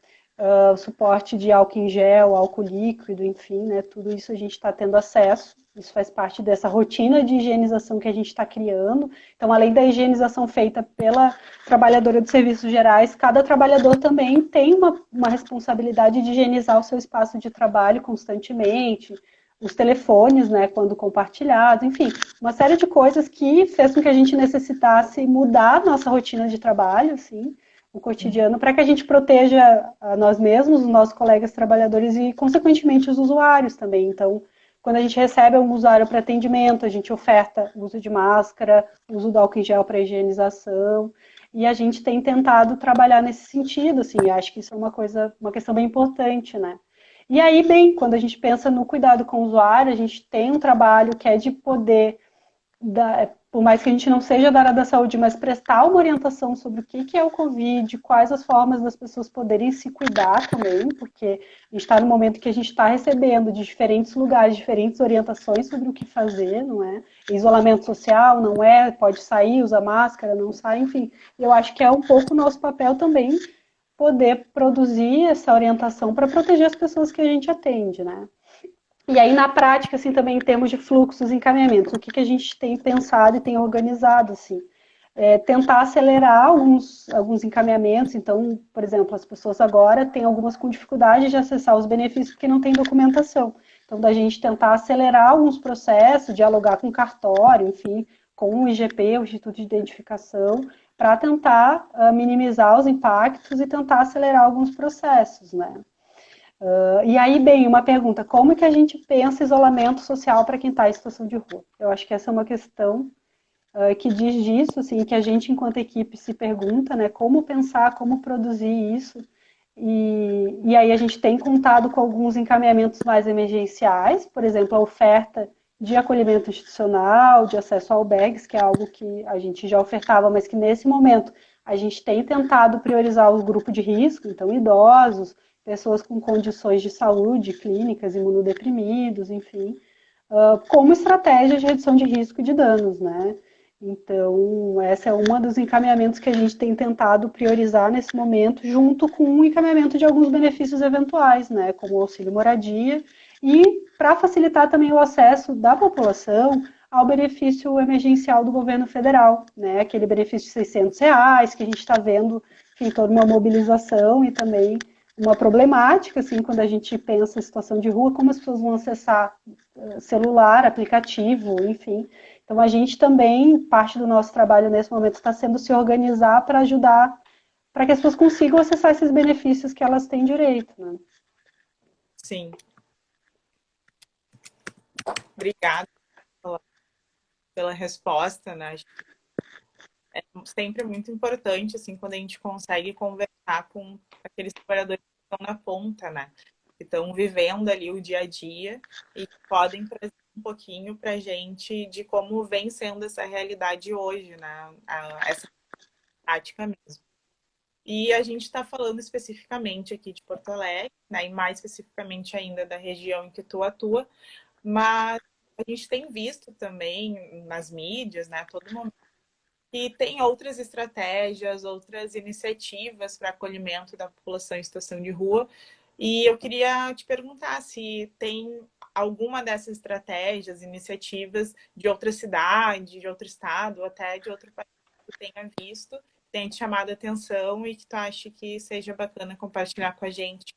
suporte de álcool em gel, álcool líquido, enfim, né? Tudo isso a gente está tendo acesso. Isso faz parte dessa rotina de higienização que a gente está criando. Então, além da higienização feita pela trabalhadora de serviços gerais, cada trabalhador também tem uma responsabilidade de higienizar o seu espaço de trabalho constantemente, os telefones, né, quando compartilhados, enfim, uma série de coisas que fez com que a gente necessitasse mudar nossa rotina de trabalho, assim, o cotidiano, para que a gente proteja a nós mesmos, os nossos colegas trabalhadores e, consequentemente, os usuários também. Então, quando a gente recebe um usuário para atendimento, a gente oferta o uso de máscara, o uso do álcool em gel para higienização, e a gente tem tentado trabalhar nesse sentido, assim, acho que isso é uma questão bem importante, né? E aí, bem, quando a gente pensa no cuidado com o usuário, a gente tem um trabalho que é de poder, por mais que a gente não seja da área da saúde, mas prestar uma orientação sobre o que é o Covid, quais as formas das pessoas poderem se cuidar também, porque a gente está no momento que a gente está recebendo de diferentes lugares, diferentes orientações sobre o que fazer, não é? Isolamento social, não é? Pode sair, usa máscara, não sai, enfim. Eu acho que é um pouco o nosso papel também poder produzir essa orientação para proteger as pessoas que a gente atende, né? E aí, na prática, assim, também em termos de fluxos e encaminhamentos, o que a gente tem pensado e tem organizado, assim? Tentar acelerar alguns encaminhamentos. Então, por exemplo, as pessoas agora têm algumas com dificuldade de acessar os benefícios porque não tem documentação. Então, da gente tentar acelerar alguns processos, dialogar com o cartório, enfim, com o IGP, o Instituto de Identificação, para tentar minimizar os impactos e tentar acelerar alguns processos, né? E aí, bem, uma pergunta, como que a gente pensa isolamento social para quem está em situação de rua? Eu acho que essa é uma questão que diz disso, assim, que a gente, enquanto equipe, se pergunta, né, como pensar, como produzir isso, e aí a gente tem contado com alguns encaminhamentos mais emergenciais, por exemplo, a oferta de acolhimento institucional, de acesso a albergues, que é algo que a gente já ofertava, mas que nesse momento a gente tem tentado priorizar o grupo de risco, então idosos, pessoas com condições de saúde, clínicas, imunodeprimidos, enfim, como estratégia de redução de risco e de danos, né? Então, essa é uma dos encaminhamentos que a gente tem tentado priorizar nesse momento, junto com o encaminhamento de alguns benefícios eventuais, né, como o auxílio moradia, e para facilitar também o acesso da população ao benefício emergencial do governo federal, né, aquele benefício de R$ 600, que a gente está vendo, enfim, toda uma mobilização e também uma problemática, assim, quando a gente pensa em situação de rua, como as pessoas vão acessar celular, aplicativo, enfim. Então, a gente também, parte do nosso trabalho nesse momento está sendo se organizar para ajudar, para que as pessoas consigam acessar esses benefícios que elas têm direito, né? Sim. Obrigada pela resposta, né? É sempre muito importante, assim, quando a gente consegue conversar com aqueles trabalhadores que estão na ponta, né? Que estão vivendo ali o dia a dia e que podem trazer um pouquinho para a gente de como vem sendo essa realidade hoje, né? Essa prática mesmo. E a gente está falando especificamente aqui de Porto Alegre, né? E mais especificamente ainda da região em que tu atua, mas a gente tem visto também nas mídias, né? A todo momento e tem outras estratégias, outras iniciativas para acolhimento da população em situação de rua. E eu queria te perguntar se tem alguma dessas estratégias, iniciativas de outra cidade, de outro estado, ou até de outro país que tu tenha visto, tenha te chamado a atenção e que tu acha que seja bacana compartilhar com a gente.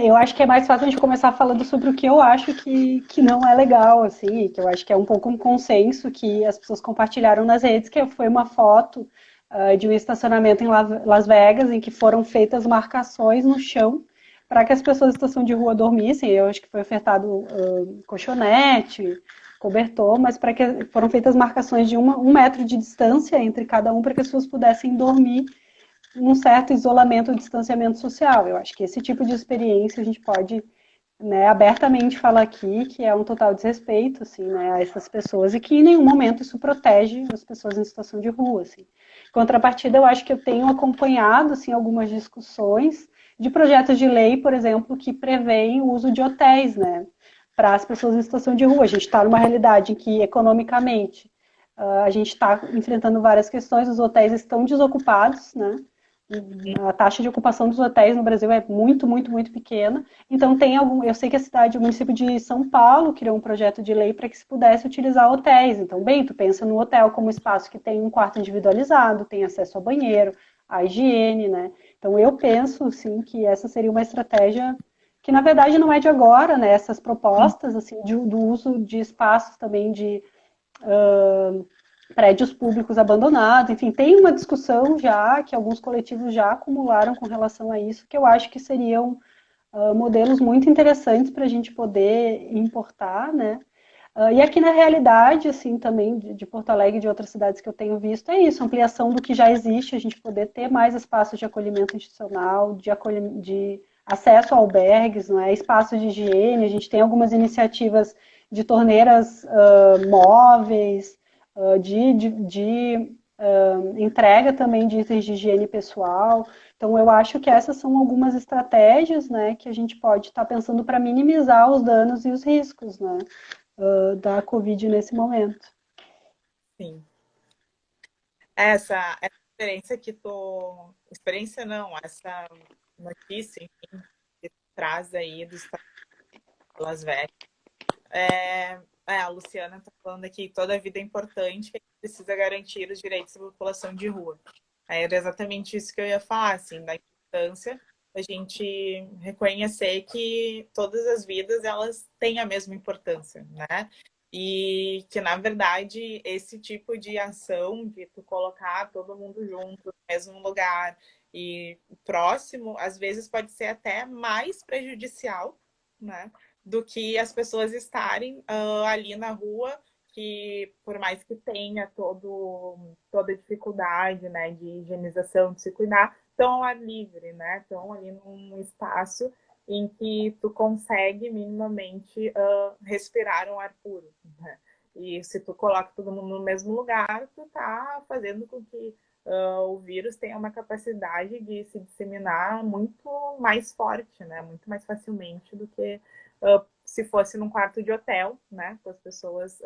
Eu acho que é mais fácil a gente começar falando sobre o que eu acho que não é legal, assim, que eu acho que é um pouco um consenso que as pessoas compartilharam nas redes, que foi uma foto de um estacionamento em Las Vegas, em que foram feitas marcações no chão para que as pessoas em situação de rua dormissem. Eu acho que foi ofertado colchonete, cobertor, mas para que foram feitas marcações de 1 metro de distância entre cada um para que as pessoas pudessem dormir um certo isolamento ou distanciamento social. Eu acho que esse tipo de experiência a gente pode, né, abertamente falar aqui que é um total desrespeito, assim, né, a essas pessoas e que em nenhum momento isso protege as pessoas em situação de rua, assim. Em contrapartida, eu acho que eu tenho acompanhado, assim, algumas discussões de projetos de lei, por exemplo, que prevêem o uso de hotéis, né, para as pessoas em situação de rua. A gente está numa realidade em que, economicamente, A gente está enfrentando várias questões, os hotéis estão desocupados, né? A taxa de ocupação dos hotéis no Brasil é muito, muito, muito pequena. Então tem algum, eu sei que a cidade, o município de São Paulo criou um projeto de lei para que se pudesse utilizar hotéis. Então, bem, tu pensa no hotel como espaço que tem um quarto individualizado, tem acesso ao banheiro, à higiene, né? Então eu penso, sim, que essa seria uma estratégia que na verdade não é de agora, né? Essas propostas assim do uso de espaços também de prédios públicos abandonados, enfim, tem uma discussão já que alguns coletivos já acumularam com relação a isso, que eu acho que seriam modelos muito interessantes para a gente poder importar, né? E aqui na realidade, assim, também de Porto Alegre e de outras cidades que eu tenho visto, é isso, ampliação do que já existe, a gente poder ter mais espaços de acolhimento institucional, de acesso a albergues, não é? Espaços de higiene, a gente tem algumas iniciativas de torneiras móveis, entrega também de itens de higiene pessoal. Então, eu acho que essas são algumas estratégias, né, que a gente pode estar pensando para minimizar os danos e os riscos, né, da Covid nesse momento. Sim. Essa experiência que tu... Experiência não, essa notícia, enfim, que tu traz aí do estado de Las Vegas. A Luciana está falando aqui, toda vida é importante, que a gente precisa garantir os direitos da população de rua. Era exatamente isso que eu ia falar, assim, da importância da gente reconhecer que todas as vidas, elas têm a mesma importância, né? E que, na verdade, esse tipo de ação de tu colocar todo mundo junto no mesmo lugar e próximo, às vezes pode ser até mais prejudicial, né? Do que as pessoas estarem ali na rua, que por mais que tenha toda a dificuldade, né, de higienização, de se cuidar, estão ao ar livre, né? Estão ali num espaço em que tu consegue minimamente respirar um ar puro, né? E se tu coloca todo mundo no mesmo lugar, tu tá fazendo com que o vírus tenha uma capacidade de se disseminar muito mais forte, né? Muito mais facilmente do que se fosse num quarto de hotel, né? Com as pessoas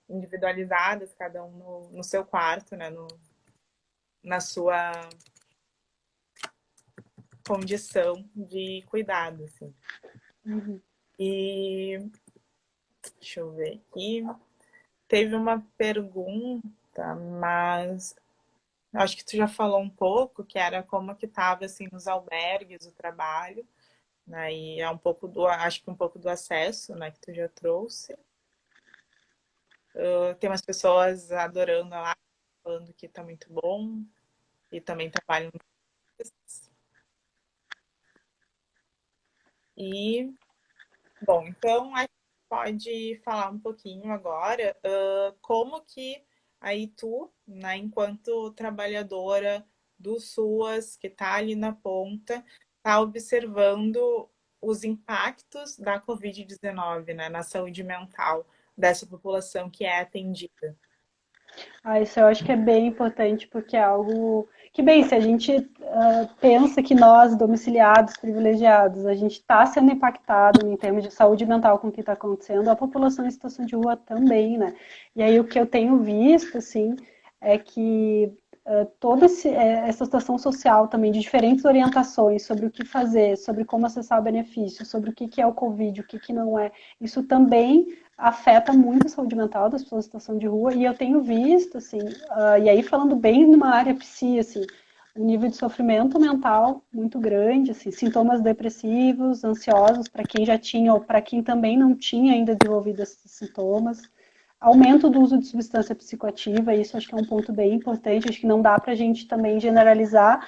individualizadas, cada um no seu quarto, né? Na sua condição de cuidado, assim. Uhum. E deixa eu ver aqui. Teve uma pergunta, mas acho que tu já falou um pouco, que era como que estava assim nos albergues o trabalho, né? E é um pouco acho que um pouco do acesso, né, que tu já trouxe. Tem umas pessoas adorando lá, falando que tá muito bom e também trabalham. E bom, então a gente pode falar um pouquinho agora como que aí tu, né, enquanto trabalhadora do SUAS, que está ali na ponta, está observando os impactos da Covid-19, né, na saúde mental dessa população que é atendida. Isso eu acho que é bem importante, porque é algo que, bem, se a gente pensa que nós, domiciliados, privilegiados, a gente está sendo impactado em termos de saúde mental com o que está acontecendo, a população em situação de rua também, né? E aí o que eu tenho visto, assim, é que toda essa situação social também, de diferentes orientações sobre o que fazer, sobre como acessar o benefício, sobre o que é o Covid, o que não é, isso também afeta muito a saúde mental das pessoas em situação de rua, e eu tenho visto, assim, e aí falando bem numa área psi, assim, um nível de sofrimento mental muito grande, assim, sintomas depressivos, ansiosos para quem já tinha ou para quem também não tinha ainda desenvolvido esses sintomas, aumento do uso de substância psicoativa, isso acho que é um ponto bem importante, acho que não dá para a gente também generalizar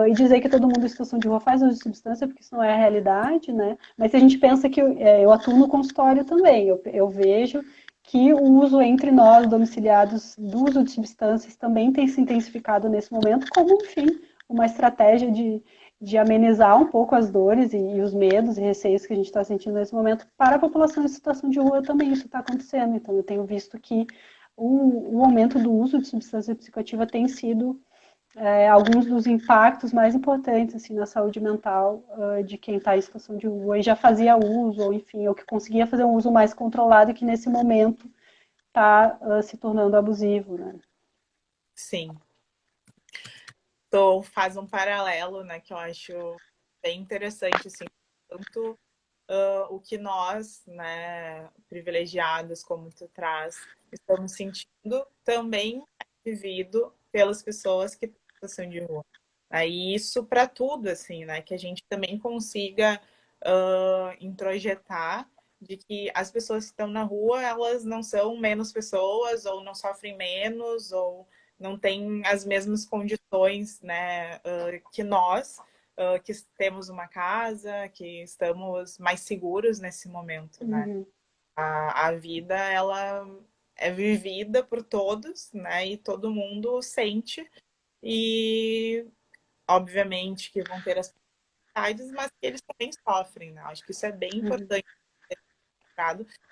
e dizer que todo mundo em situação de rua faz uso de substância, porque isso não é a realidade, né? Mas se a gente pensa que eu atuo no consultório também, eu vejo que o uso entre nós, domiciliados, do uso de substâncias também tem se intensificado nesse momento, como, enfim, uma estratégia de amenizar um pouco as dores e os medos e receios que a gente está sentindo nesse momento. Para a população em situação de rua também isso está acontecendo. Então, eu tenho visto que o aumento do uso de substância psicoativa tem sido alguns dos impactos mais importantes assim, na saúde mental de quem está em situação de rua e já fazia uso, ou enfim, ou que conseguia fazer um uso mais controlado e que nesse momento está se tornando abusivo, né? Sim. Então, faz um paralelo, né, que eu acho bem interessante, assim, tanto o que nós, né, privilegiados, como tu traz, estamos sentindo, também é vivido pelas pessoas que estão em situação de rua. Aí isso para tudo, assim, né, que a gente também consiga introjetar de que as pessoas que estão na rua, elas não são menos pessoas, ou não sofrem menos, ou não têm as mesmas condições, né, que nós, que temos uma casa, que estamos mais seguros nesse momento, né? Uhum. A vida, ela é vivida por todos, né? E todo mundo sente. E, obviamente, que vão ter as dificuldades, mas que eles também sofrem, né? Acho que isso é bem Uhum. importante,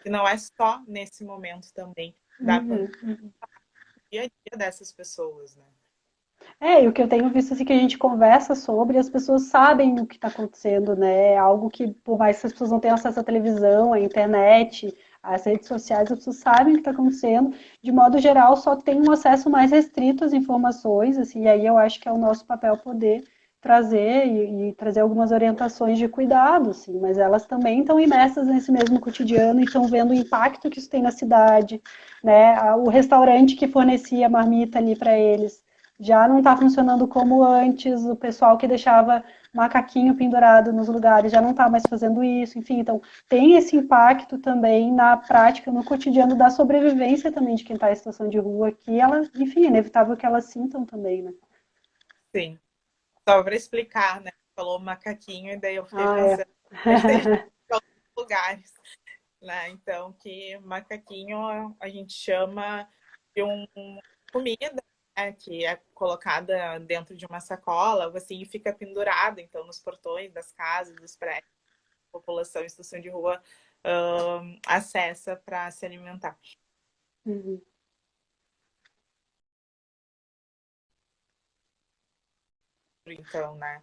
que não é só nesse momento também da pandemia, Uhum. Uhum. dia a dia dessas pessoas, né? E o que eu tenho visto assim que a gente conversa sobre, as pessoas sabem o que está acontecendo, né? É algo que, por mais que as pessoas não tenham acesso à televisão, à internet, às redes sociais, as pessoas sabem o que está acontecendo. De modo geral, só tem um acesso mais restrito às informações, assim, e aí eu acho que é o nosso papel poder trazer e trazer algumas orientações de cuidado, assim, mas elas também estão imersas nesse mesmo cotidiano e estão vendo o impacto que isso tem na cidade, né? O restaurante que fornecia a marmita ali para eles já não está funcionando como antes, o pessoal que deixava macaquinho pendurado nos lugares já não está mais fazendo isso, enfim, então tem esse impacto também na prática, no cotidiano da sobrevivência também de quem está em situação de rua, que ela, enfim, é inevitável que elas sintam também, né? Sim. Só para explicar, né? Falou macaquinho, e daí eu fiquei Ah, é. pensando, deve ter gente em outros lugares, né? Então, que macaquinho a gente chama de uma comida, né, que é colocada dentro de uma sacola, assim, e fica pendurada, então, nos portões das casas, dos prédios, a população em situação de rua acessa para se alimentar. Uhum. Então, né?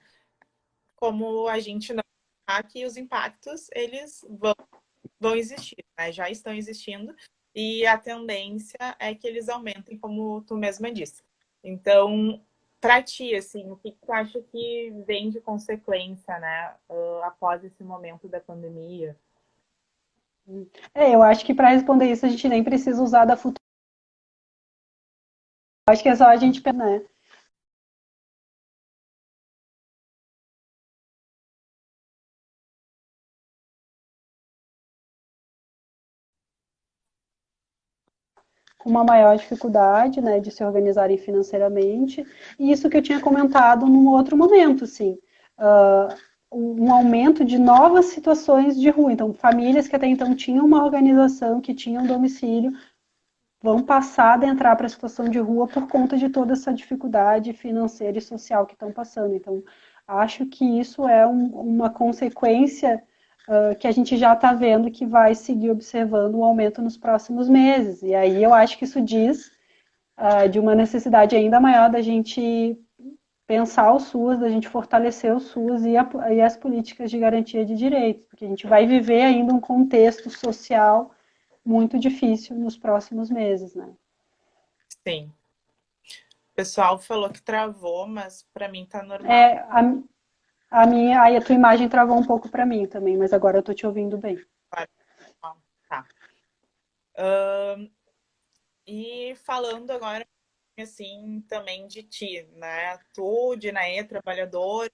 Como a gente não sabe que os impactos, eles vão existir, né? Já estão existindo, e a tendência é que eles aumentem, como tu mesma disse. Então, para ti, assim, o que tu acha que vem de consequência, né, após esse momento da pandemia? Eu acho que para responder isso a gente nem precisa usar da futura. Acho que é só a gente, né? Com uma maior dificuldade, né, de se organizarem financeiramente. E isso que eu tinha comentado num outro momento, assim, um aumento de novas situações de rua. Então, famílias que até então tinham uma organização, que tinham domicílio, vão passar a entrar para a situação de rua por conta de toda essa dificuldade financeira e social que estão passando. Então, acho que isso é uma consequência que a gente já está vendo que vai seguir observando um aumento nos próximos meses. E aí eu acho que isso diz de uma necessidade ainda maior da gente pensar o SUS, da gente fortalecer o SUS e as políticas de garantia de direitos, porque a gente vai viver ainda um contexto social muito difícil nos próximos meses, né? Sim. O pessoal falou que travou, mas para mim tá normal. É, a minha, aí a tua imagem travou um pouco para mim também, mas agora eu tô te ouvindo bem. Tá. E falando agora, assim, também de ti, né? Tu, Dinaê, trabalhador,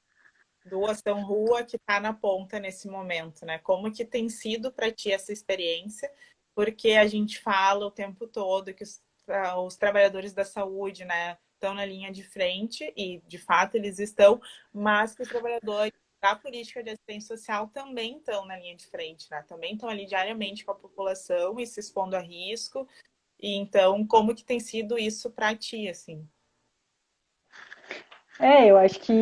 do Ação Rua, que está na ponta nesse momento, né? Como que tem sido para ti essa experiência? Porque a gente fala o tempo todo que os trabalhadores da saúde, né, estão na linha de frente, e de fato eles estão, mas que os trabalhadores da política de assistência social também estão na linha de frente, né? Também estão ali diariamente com a população e se expondo a risco. E então, como que tem sido isso para ti, assim? Eu acho que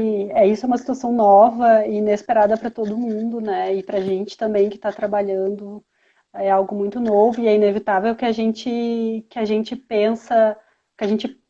isso é uma situação nova e inesperada para todo mundo, né? E para a gente também que está trabalhando é algo muito novo e é inevitável que a gente pensa, que a gente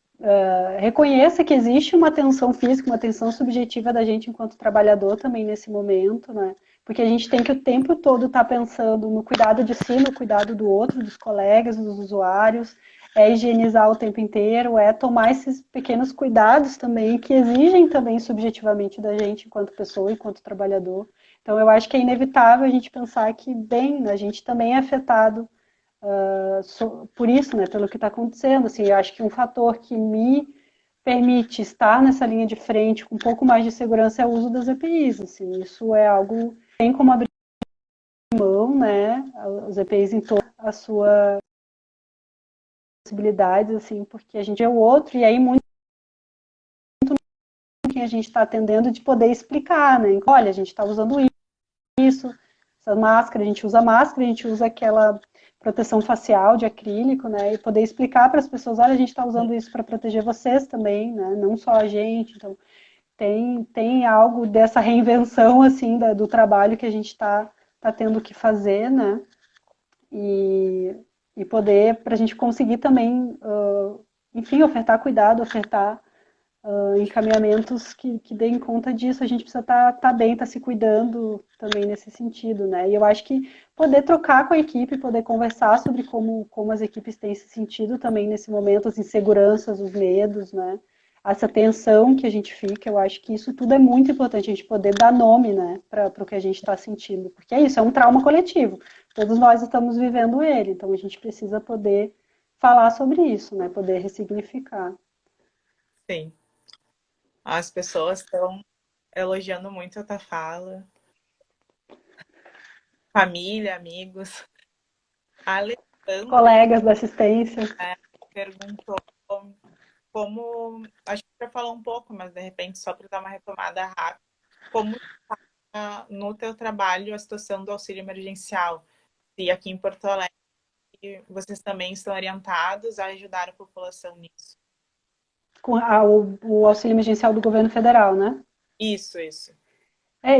reconheça que existe uma tensão física, uma tensão subjetiva da gente enquanto trabalhador também nesse momento, né? porque a gente tem que o tempo todo estar pensando no cuidado de si, no cuidado do outro, dos colegas, dos usuários, é higienizar o tempo inteiro, é tomar esses pequenos cuidados também, que exigem também subjetivamente da gente, enquanto pessoa, enquanto trabalhador. Então, eu acho que é inevitável a gente pensar que, bem, a gente também é afetado por isso, né, pelo que está acontecendo. Assim, eu acho que um fator que me permite estar nessa linha de frente com um pouco mais de segurança é o uso das EPIs. Assim, isso é algo que tem como abrir mão, né, as EPIs em toda a sua possibilidades, assim, porque a gente é o outro e aí muito quem a gente está atendendo de poder explicar, né? Olha, a gente está usando isso, essa máscara, a gente usa máscara, a gente usa aquela proteção facial de acrílico, né? E poder explicar para as pessoas, olha, a gente está usando isso para proteger vocês também, né? Não só a gente. Então, tem algo dessa reinvenção, assim, do trabalho que a gente tá tendo que fazer, né? E poder, para a gente conseguir também, enfim, ofertar cuidado, ofertar encaminhamentos que deem conta disso. A gente precisa tá bem, estar se cuidando também nesse sentido, né? E eu acho que poder trocar com a equipe, poder conversar sobre como as equipes têm se sentido também nesse momento, as inseguranças, os medos, né? Essa tensão que a gente fica, eu acho que isso tudo é muito importante, a gente poder dar nome, né, para o que a gente está sentindo. Porque é isso, é um trauma coletivo. Todos nós estamos vivendo ele, então a gente precisa poder falar sobre isso, né? Poder ressignificar. Sim. As pessoas estão elogiando muito a tua fala. Família, amigos. A Alessandra, Colegas da assistência. né, perguntou como. Acho que já falou um pouco, mas de repente, só para dar uma retomada rápida, como está no teu trabalho a situação do auxílio emergencial? E aqui em Porto Alegre, vocês também estão orientados a ajudar a população nisso? Com o auxílio emergencial do governo federal, né? Isso, isso.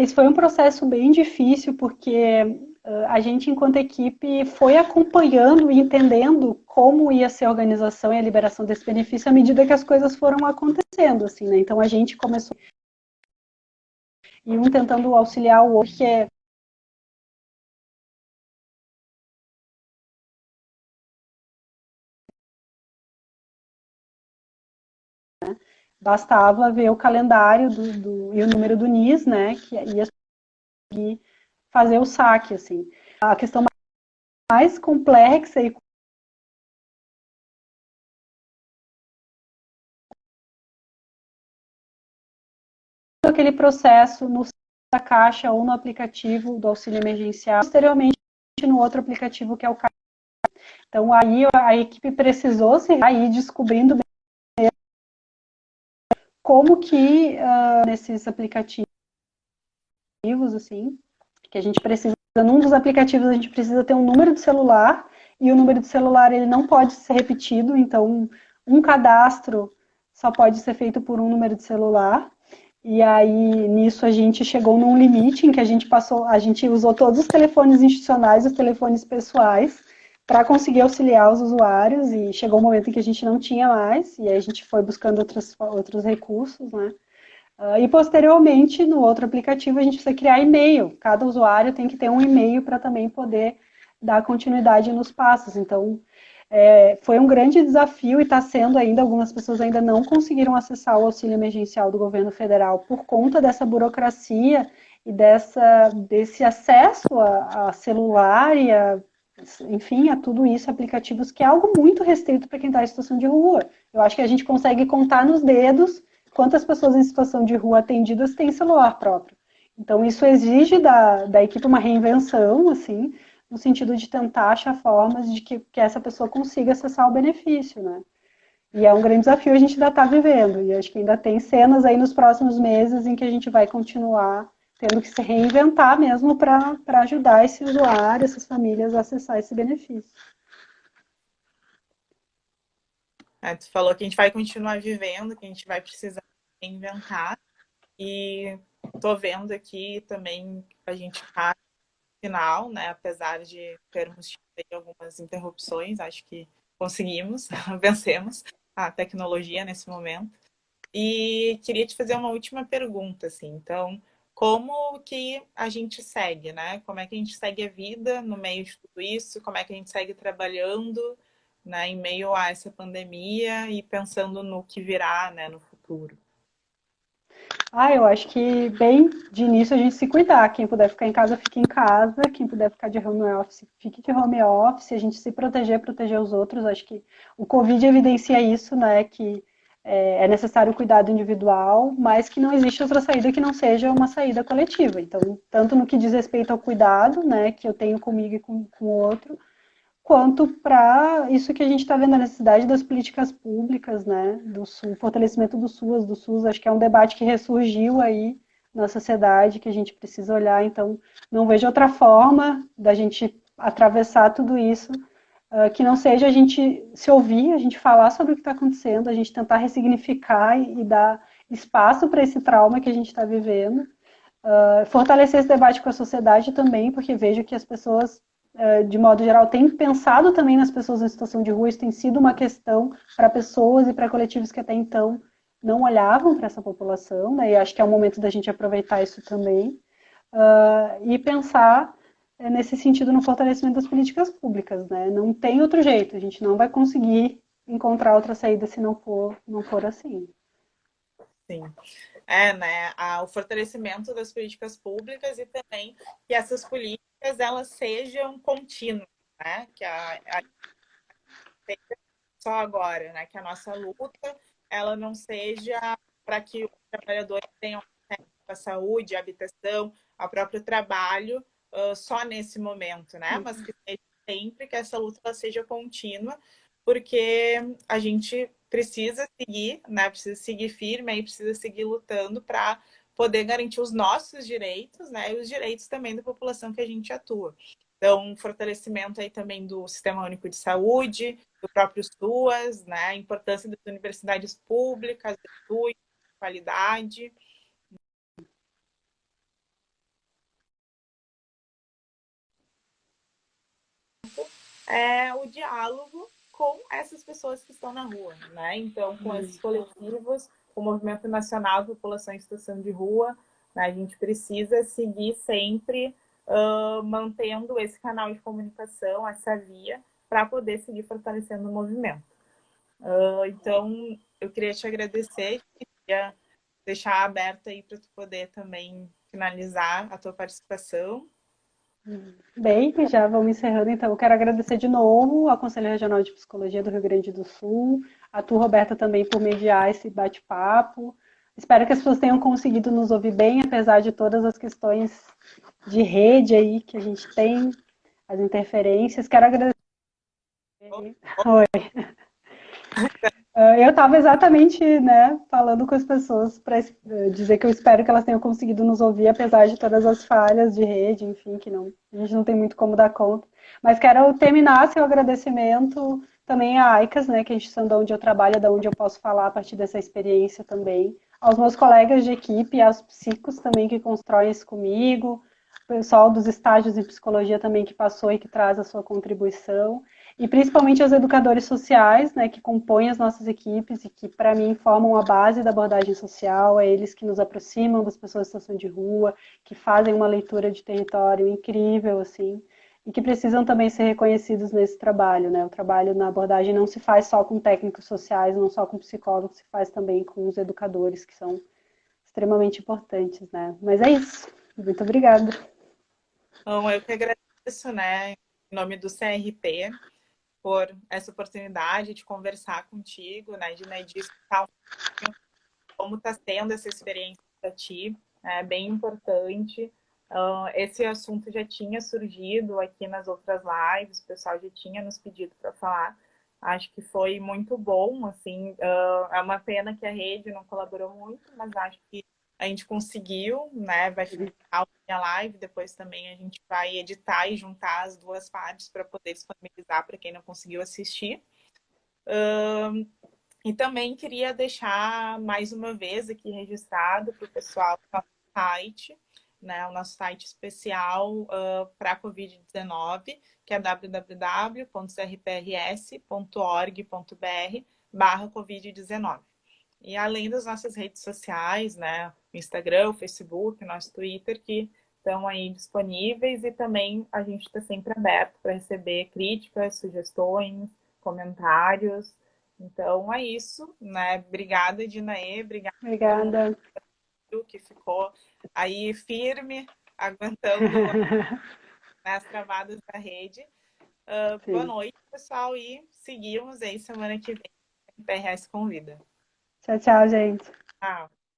Isso foi um processo bem difícil, porque a gente, enquanto equipe, foi acompanhando e entendendo como ia ser a organização e a liberação desse benefício à medida que as coisas foram acontecendo, assim, né? Então a gente começou e um tentando auxiliar o outro, que é bastava ver o calendário e o número do NIS, né? Que ia conseguir fazer o saque, assim. A questão mais complexa e aquele processo no da Caixa ou no aplicativo do auxílio emergencial, posteriormente no outro aplicativo que é o Caixa. Então aí a equipe precisou se ir descobrindo como que nesses aplicativos, assim, que a gente precisa, num dos aplicativos a gente precisa ter um número de celular e o número de celular ele não pode ser repetido, então um cadastro só pode ser feito por um número de celular. E aí, nisso, a gente chegou num limite em que a gente usou todos os telefones institucionais e os telefones pessoais para conseguir auxiliar os usuários, e chegou um momento em que a gente não tinha mais, e aí a gente foi buscando outros recursos, né? E posteriormente, no outro aplicativo, a gente precisa criar e-mail. Cada usuário tem que ter um e-mail para também poder dar continuidade nos passos. Então, foi um grande desafio e está sendo ainda, algumas pessoas ainda não conseguiram acessar o auxílio emergencial do governo federal por conta dessa burocracia e desse acesso a celular e enfim, a tudo isso, aplicativos, que é algo muito restrito para quem está em situação de rua. Eu acho que a gente consegue contar nos dedos quantas pessoas em situação de rua atendidas têm celular próprio. Então, isso exige da equipe uma reinvenção, assim, no sentido de tentar achar formas de que essa pessoa consiga acessar o benefício, né? E é um grande desafio, a gente ainda está vivendo, e acho que ainda tem cenas aí nos próximos meses em que a gente vai continuar tendo que se reinventar mesmo para ajudar esse usuário, essas famílias a acessar esse benefício. Tu falou que a gente vai continuar vivendo, que a gente vai precisar reinventar. E tô vendo aqui também a gente está no final, né? Apesar de termos tido algumas interrupções, acho que conseguimos, vencemos a tecnologia nesse momento. E queria te fazer uma última pergunta, assim. Então, como que a gente segue, né? Como é que a gente segue a vida no meio de tudo isso, como é que a gente segue trabalhando, né, em meio a essa pandemia e pensando no que virá, né, no futuro. Eu acho que bem de início a gente se cuidar. Quem puder ficar em casa, fique em casa. Quem puder ficar de home office, fique de home office. A gente se proteger, proteger os outros. Acho que o Covid evidencia isso, né? Que é necessário o cuidado individual, mas que não existe outra saída que não seja uma saída coletiva. Então, tanto no que diz respeito ao cuidado, né, que eu tenho comigo e com o outro, quanto para isso que a gente está vendo, a necessidade das políticas públicas, né, do SUS, fortalecimento do SUS, acho que é um debate que ressurgiu aí na sociedade, que a gente precisa olhar, então não vejo outra forma da gente atravessar tudo isso, que não seja a gente se ouvir, a gente falar sobre o que está acontecendo, a gente tentar ressignificar e dar espaço para esse trauma que a gente está vivendo, fortalecer esse debate com a sociedade também, porque vejo que as pessoas, de modo geral, têm pensado também nas pessoas em situação de rua, isso tem sido uma questão para pessoas e para coletivos que até então não olhavam para essa população, né? E acho que é o momento da gente aproveitar isso também, e pensar nesse sentido no fortalecimento das políticas públicas, né? Não tem outro jeito, a gente não vai conseguir encontrar outra saída se não for assim. Sim. Né, o fortalecimento das políticas públicas e também que essas políticas elas sejam contínuas, né? Que a só agora, né? Que a nossa luta ela não seja para que os trabalhadores tenham acesso à saúde, à habitação, ao próprio trabalho só nesse momento, né? Mas que seja sempre que essa luta ela seja contínua, porque a gente precisa seguir, né? Precisa seguir firme e precisa seguir lutando para poder garantir os nossos direitos, né? E os direitos também da população que a gente atua. Então, fortalecimento aí também do Sistema Único de Saúde, do próprio SUAS, né? A importância das universidades públicas, do estudo, qualidade. O diálogo com essas pessoas que estão na rua, né? Então, com esses coletivos, o Movimento Nacional de População em Situação de Rua, né? A gente precisa seguir sempre mantendo esse canal de comunicação, essa via, para poder seguir fortalecendo o movimento. Então, eu queria te agradecer, queria deixar aberta aí para tu poder também finalizar a tua participação. Bem, já vamos encerrando, então. Eu quero agradecer de novo ao Conselho Regional de Psicologia do Rio Grande do Sul, a tu, Roberta, também por mediar esse bate-papo. Espero que as pessoas tenham conseguido nos ouvir bem, apesar de todas as questões de rede aí que a gente tem, as interferências. Quero agradecer. Oi. Eu estava exatamente, né, falando com as pessoas para dizer que eu espero que elas tenham conseguido nos ouvir, apesar de todas as falhas de rede, enfim, que não, a gente não tem muito como dar conta. Mas quero terminar seu agradecimento também à AICAS, né, que é a instituição de onde eu trabalho, da onde eu posso falar a partir dessa experiência também, aos meus colegas de equipe, aos psicos também que constroem isso comigo, o pessoal dos estágios em psicologia também que passou e que traz a sua contribuição, e principalmente aos educadores sociais, né, que compõem as nossas equipes e que, para mim, formam a base da abordagem social, é eles que nos aproximam das pessoas em situação de rua, que fazem uma leitura de território incrível, assim, e que precisam também ser reconhecidos nesse trabalho, né? O trabalho na abordagem não se faz só com técnicos sociais, não só com psicólogos, se faz também com os educadores, que são extremamente importantes, né? Mas é isso. Muito obrigada. Então, eu que agradeço, né, em nome do CRP, por essa oportunidade de conversar contigo, né, de disso, como está sendo essa experiência para ti, é bem importante. Esse assunto já tinha surgido aqui nas outras lives, o pessoal já tinha nos pedido para falar. Acho que foi muito bom, assim, é uma pena que a rede não colaborou muito, mas acho que a gente conseguiu, né? Vai ficar a live, depois também a gente vai editar e juntar as duas partes para poder disponibilizar para quem não conseguiu assistir. E também queria deixar mais uma vez aqui registrado para o pessoal o nosso site, né, o nosso site especial para a Covid-19, que é www.crprs.org.br/Covid-19. E além das nossas redes sociais, né? O Instagram, o Facebook, o nosso Twitter, que estão aí disponíveis e também a gente está sempre aberto para receber críticas, sugestões, comentários. Então é isso, né? Obrigada, Dinaê, obrigada pelo Obrigada. que ficou aí firme, aguentando as travadas da rede. Boa Sim. noite, pessoal, e seguimos aí semana que vem. PRS Convida. Tchau, tchau, gente. Tchau.